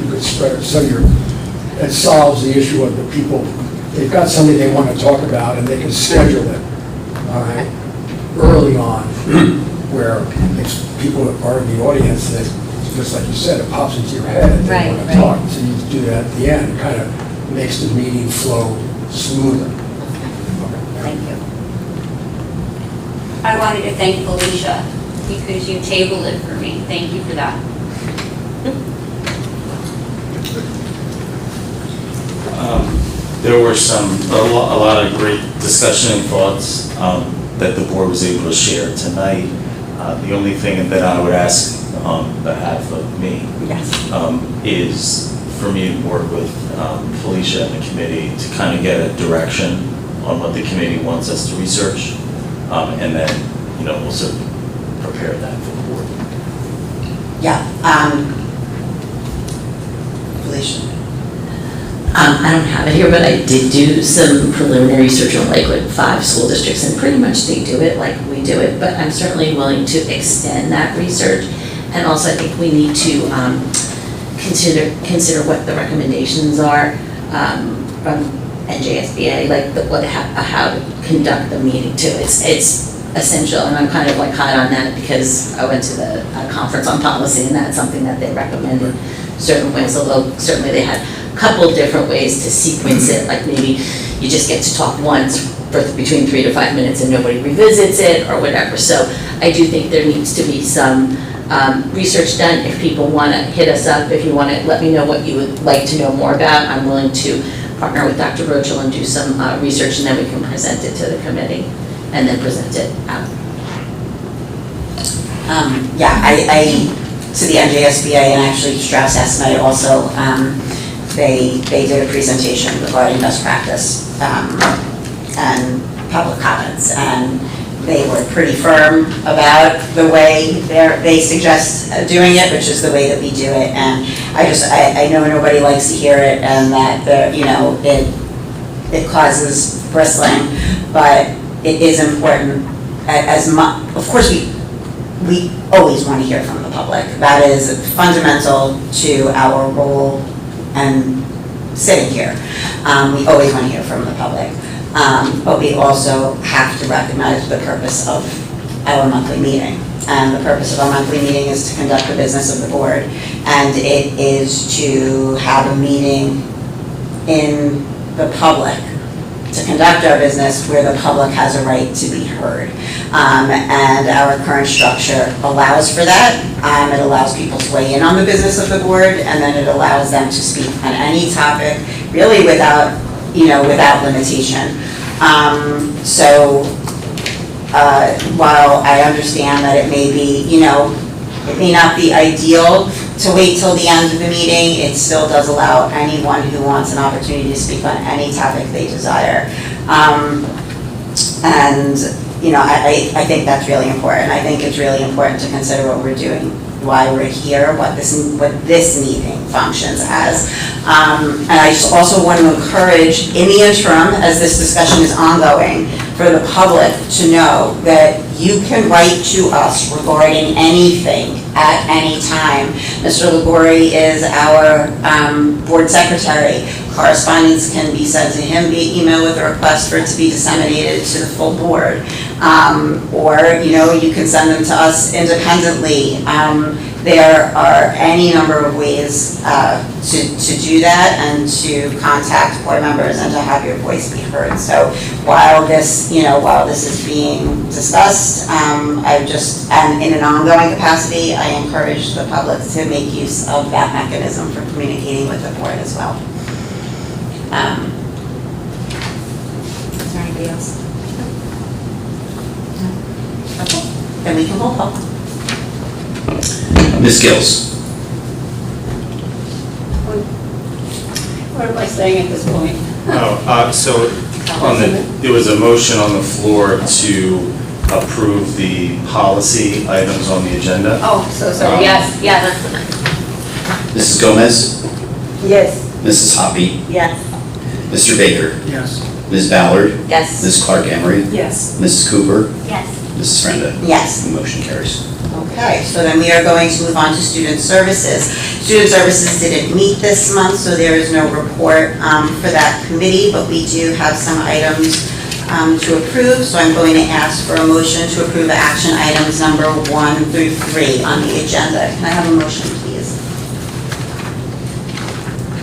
you could spread it. So it solves the issue of the people they've got something they want to talk about, and they can schedule it, all right, early on, where if people are in the audience, that, just like you said, it pops into your head, and they want to talk, so you do that at the end, it kind of makes the meeting flow smoother. Thank you. I wanted to thank Felicia because you tabled it for me. Thank you for that. There were a lot of great discussion and thoughts that the board was able to share tonight. The only thing that I would ask on behalf of me is for me to work with Felicia and the committee to kind of get a direction on what the committee wants us to research, and then, we'll certainly prepare that for the board. Yeah, Felicia. I don't have it here, but I did do some preliminary research on like 5 school districts, and pretty much they do it like we do it, but I'm certainly willing to extend that research. And also I think we need to consider what the recommendations are from NJSBA, like how to conduct the meeting too. It's essential, and I'm kind of like hot on that because I went to the conference on policy, and that's something that they recommended certain ways, although certainly they had a couple different ways to sequence it, like maybe you just get to talk once for between 3 to 5 minutes and nobody revisits it or whatever. So I do think there needs to be some research done. If people want to hit us up, if you want to let me know what you would like to know more about, I'm willing to partner with Dr. Rochel and do some research, and then we can present it to the committee and then present it out. To the NJSBA, and actually Strauss asked tonight also, they did a presentation regarding best practice and public comments, and they were pretty firm about the way they suggest doing it, which is the way that we do it. And I know nobody likes to hear it, and that it causes bristling, but it is important as much. Of course, we always want to hear from the public. That is fundamental to our role and sitting here. We always want to hear from the public. But we also have to recognize the purpose of our monthly meeting. And the purpose of our monthly meeting is to conduct the business of the board. And it is to have a meeting in the public, to conduct our business where the public has a right to be heard. And our current structure allows for that. It allows people to weigh in on the business of the board, and then it allows them to speak on any topic, really without limitation. While I understand that it may be, it may not be ideal to wait till the end of the meeting, it still does allow anyone who wants an opportunity to speak on any topic they desire. I think that's really important. I think it's really important to consider what we're doing, why we're here, what this meeting functions as. And I just also want to encourage, in the interim, as this discussion is ongoing, for the public to know that you can write to us regarding anything at any time. Mr. Ligori is our board secretary. Correspondence can be sent to him via email with a request for it to be disseminated to the full board. Or you can send them to us independently. There are any number of ways to do that and to contact board members and to have your voice be heard. So while this is being discussed, and in an ongoing capacity, I encourage the public to make use of that mechanism for communicating with the board as well. Is there anybody else? No? Okay, then we can roll call. Ms. Gills. What am I saying at this point? There was a motion on the floor to approve the policy items on the agenda. Oh, so sorry. Yes. Mrs. Gomez. Yes. Mrs. Hoppy. Yes. Mr. Baker. Yes. Ms. Ballard. Yes. Ms. Clark Emery. Yes. Mrs. Cooper. Yes. Mrs. Frenda. Yes. The motion carries. Okay, so then we are going to move on to student services. Student services didn't meet this month, so there is no report for that committee, but we do have some items to approve, so I'm going to ask for a motion to approve action items number 1 through 3 on the agenda. Can I have a motion, please?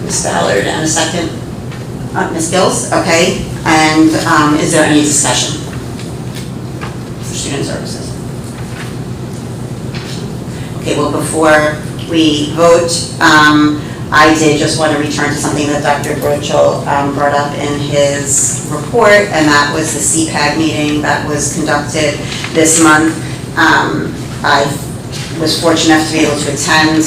Ms. Ballard, and a second? Ms. Gills, okay. And is there any discussion for student services? Okay, well, before we vote, I did just want to return to something that Dr. Brochel brought up in his report, and that was the CPAG meeting that was conducted this month. I was fortunate enough to be able to attend.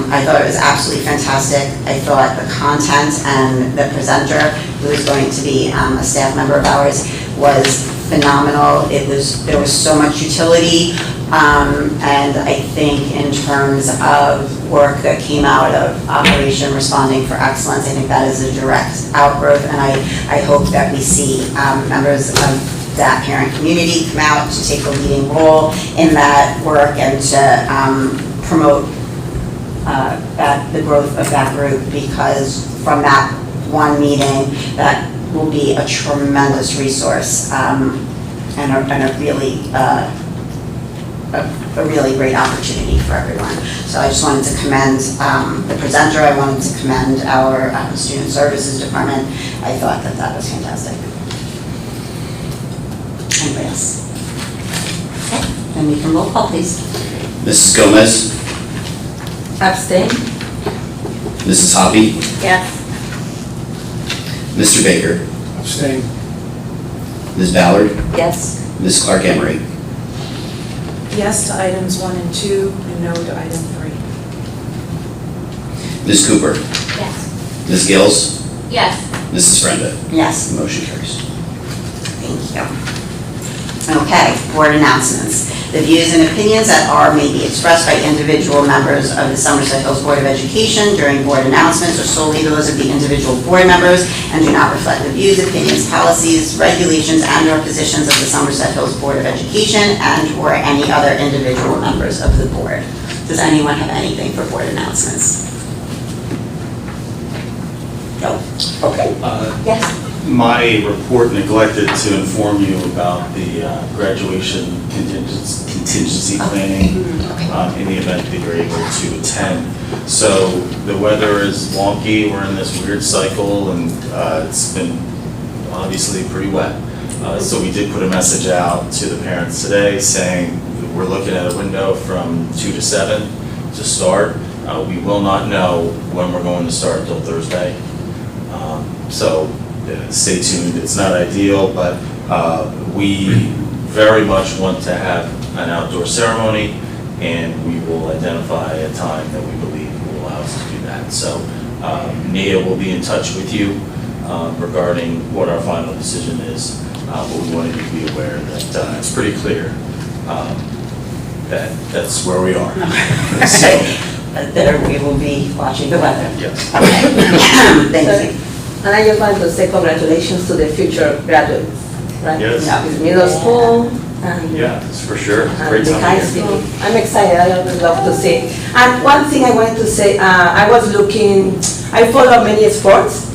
I thought it was absolutely fantastic. I thought the content and the presenter, who is going to be a staff member of ours, was phenomenal. There was so much utility, and I think in terms of work that came out of Operation Responding for Excellence, I think that is a direct outgrowth, and I hope that we see members of that parent community come out to take a leading role in that work and to promote the growth of that group, because from that one meeting, that will be a tremendous resource and a really great opportunity for everyone. So I just wanted to commend the presenter. I wanted to commend our student services department. I thought that was fantastic. Anybody else? Okay, then we can roll call, please. Mrs. Gomez. Abstain? Mrs. Hoppy. Yes. Mr. Baker. Abstain. Ms. Ballard. Yes. Ms. Clark Emery. Yes to items 1 and 2, and no to item 3. Ms. Cooper. Yes. Ms. Gills. Yes. Mrs. Frenda. Yes. The motion carries. Thank you. Okay, board announcements. The views and opinions that are may be expressed by individual members of the Somerset Hills Board of Education during board announcements are solely those of the individual board members and do not reflect the views, opinions, policies, regulations, and/or positions of the Somerset Hills Board of Education and/or any other individual members of the board. Does anyone have anything for board announcements? No? Okay. Yes. My report neglected to inform you about the graduation contingency planning in the event that you're able to attend. So the weather is wonky, we're in this weird cycle, and it's been obviously pretty wet. So we did put a message out to the parents today saying we're looking at a window from 2 to 7 to start. We will not know when we're going to start until Thursday. So stay tuned. It's not ideal, but we very much want to have an outdoor ceremony, and we will identify a time that we believe will allow us to do that. So Nia will be in touch with you regarding what our final decision is, but we wanted you to be aware that it's pretty clear that that's where we are. That we will be watching the weather. Yes. Okay. Thank you. And I just want to say congratulations to the future graduates, right? Yes. It's middle school and. Yeah, that's for sure. It's a And great the time high of year. school. I'm excited, I would love to see. And one thing I wanted to say, I was looking, I follow many sports,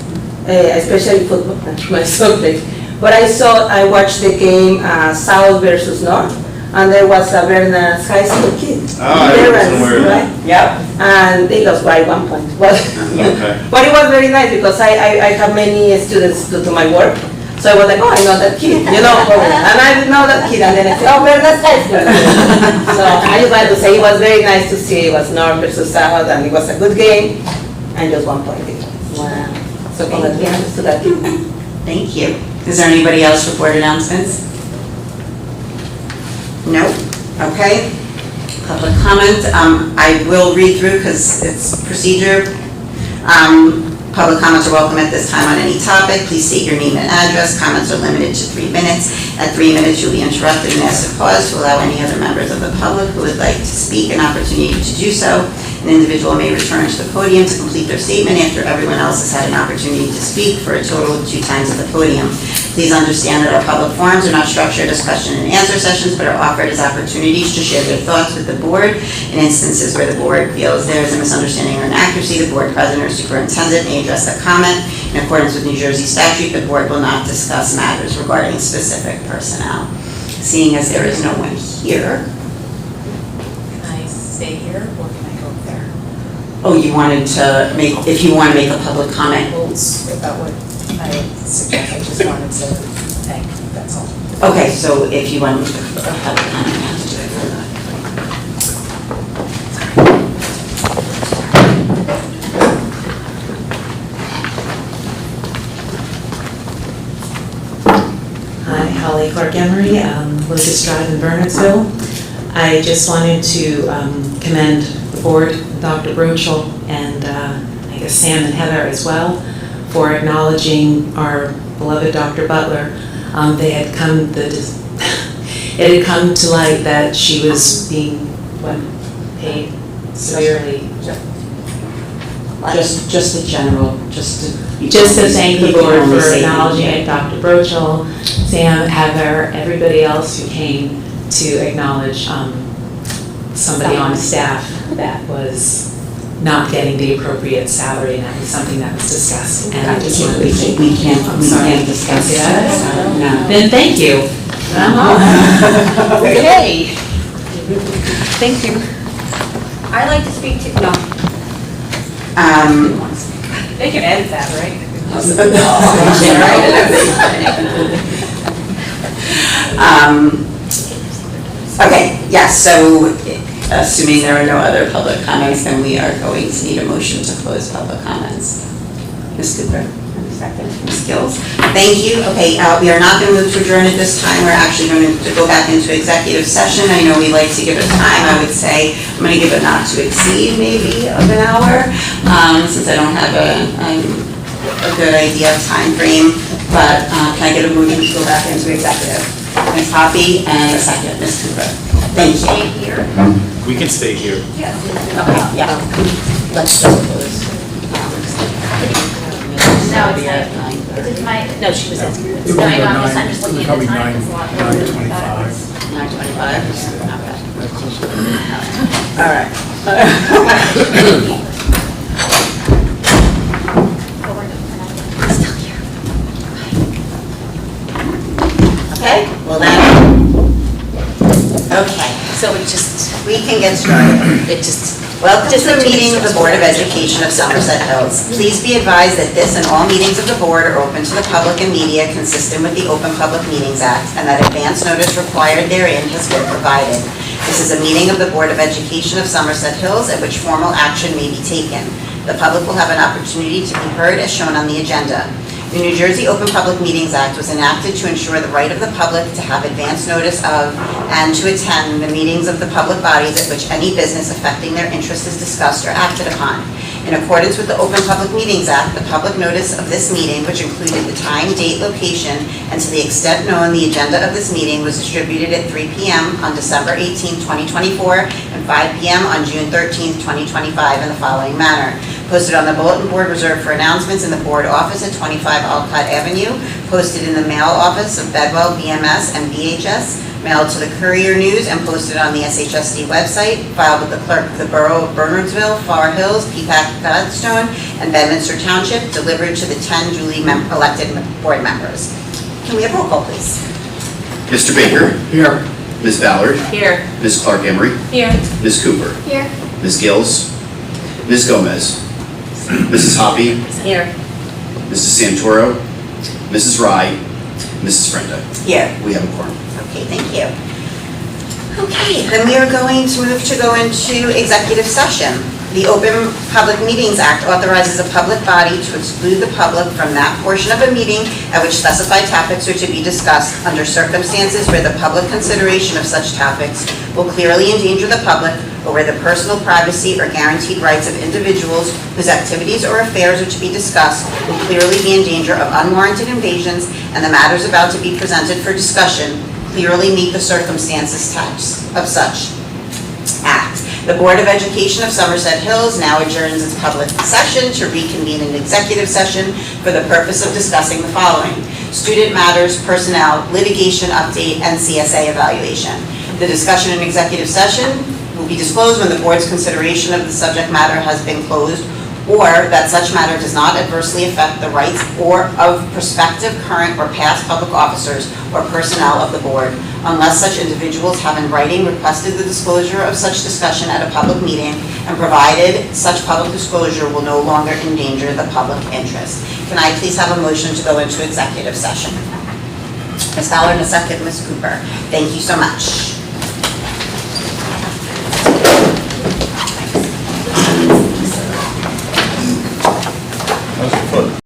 especially football, my son plays. But I watched the game South versus North, and there was a Bernard's high school kid. Oh, I wasn't aware of that. Right? Yep. And they lost by 1 point. Okay. But it was very nice because I have many students to my work. So I was like, oh, I know that kid, and I didn't know that kid, and then I said, oh, Bernard's high school. So I just wanted to say it was very nice to see it was North versus South, and it was a good game, and just 1 point difference. Wow. So congratulations to that kid. Thank you. Is there anybody else for board announcements? No? Okay. Public comment. I will read through because it's procedure. Public comments are welcome at this time on any topic. Please state your name and address. Comments are limited to 3 minutes. At 3 minutes, you'll be interrupted and asked to pause to allow any other members of the public who would like to speak an opportunity to do so. An individual may return to the podium to complete their statement after everyone else has had an opportunity to speak for a total of 2 times at the podium. Please understand that our public forums are not structured as question and answer sessions, but are offered as opportunities to share their thoughts with the board. In instances where the board feels there is a misunderstanding or inaccuracy, the board president or superintendent may address that comment. In accordance with New Jersey statute, the board will not discuss matters regarding specific personnel. Seeing as there is no one here. Can I stay here or can I go up there? Oh, you wanted to make, if you want to make a public comment. About what I suggest, I just wanted to thank, that's all. Okay, so if you want to make a public comment, you have to do it for that. Hi, Holly Clark-Emery, Lucas Drive in Bernardsville. I just wanted to commend the board, Dr. Brochel, and I guess Sam and Heather as well, for acknowledging our beloved Dr. Butler. They had come, it had come to light that she was being, paid severely. Just the general, just to thank the board for acknowledging Dr. Brochel, Sam, Heather, everybody else who came to acknowledge somebody on staff that was not getting the appropriate salary, and that was something that was discussed. And I just wanted to say, we can't discuss that. No. Then thank you. Okay. Thank you. I'd like to speak to, no. They can edit that, right? Okay, yes, so assuming there are no other public comments, then we are going to need a motion to close public comments. Ms. Cooper? Second. Ms. Gills? Thank you. Okay, we are not going to move to adjourn at this time. We're actually going to go back into executive session. I know we like to give it time. I would say I'm going to give it not to exceed maybe of an hour, since I don't have a good idea of time frame. But can I get a motion to go back into executive? Ms. Hoppy and a second, Ms. Cooper. Thank you. Stay here. We can stay here. Yes. Okay, yeah. Let's just close. No, it's not. Is it my? No, she was asking. No, I know, I'm just looking at the time. It's a lot more than 9:25. 9:25? Okay. All right. Still here. Okay, well then, okay, so we can get started. Welcome to the meeting of the Board of Education of Somerset Hills. Please be advised that this and all meetings of the board are open to the public and media consistent with the Open Public Meetings Act, and that advance notice required therein has been provided. This is a meeting of the Board of Education of Somerset Hills at which formal action may be taken. The public will have an opportunity to be heard as shown on the agenda. The New Jersey Open Public Meetings Act was enacted to ensure the right of the public to have advance notice of and to attend the meetings of the public bodies at which any business affecting their interest is discussed or acted upon. In accordance with the Open Public Meetings Act, the public notice of this meeting, which included the time, date, location, and to the extent known, the agenda of this meeting was distributed at 3 p.m. on December 18, 2024, and 5 p.m. on June 13, 2025 in the following manner. Posted on the bulletin board reserved for announcements in the board office at 25 Alcott Avenue, posted in the mail office of Bedwell, BMS, and BHS, mailed to the Courier News, and posted on the SHSD website, filed with the clerk of the Borough of Bernardsville, Far Hills, Peapack, Gladstone, and Bedminster Township, delivered to the 10 duly elected board members. Can we have roll call, please? Mr. Baker? Here. Ms. Ballard? Here. Ms. Clark-Emery? Here. Ms. Cooper? Here. Ms. Gills? Ms. Gomez? Mrs. Hoppy? Here. Mrs. Santoro? Mrs. Rye? Mrs. Frenda? Here. We have a quorum. Okay, thank you. Okay, then we are going to move to go into executive session. The Open Public Meetings Act authorizes a public body to exclude the public from that portion of a meeting at which specified topics are to be discussed under circumstances where the public consideration of such topics will clearly endanger the public, or where the personal privacy or guaranteed rights of individuals whose activities or affairs are to be discussed will clearly be in danger of unwarranted invasions, and the matters about to be presented for discussion clearly meet the circumstances of such act. The Board of Education of Somerset Hills now adjourns its public session to reconvene an executive session for the purpose of discussing the following: student matters, personnel, litigation update, and CSA evaluation. The discussion in executive session will be disclosed when the board's consideration of the subject matter has been closed, or that such matter does not adversely affect the rights or of prospective, current, or past public officers or personnel of the board, unless such individuals have in writing requested the disclosure of such discussion at a public meeting, and provided such public disclosure will no longer endanger the public interest. Can I please have a motion to go into executive session? Ms. Fowler, and a second, Ms. Cooper. Thank you so much.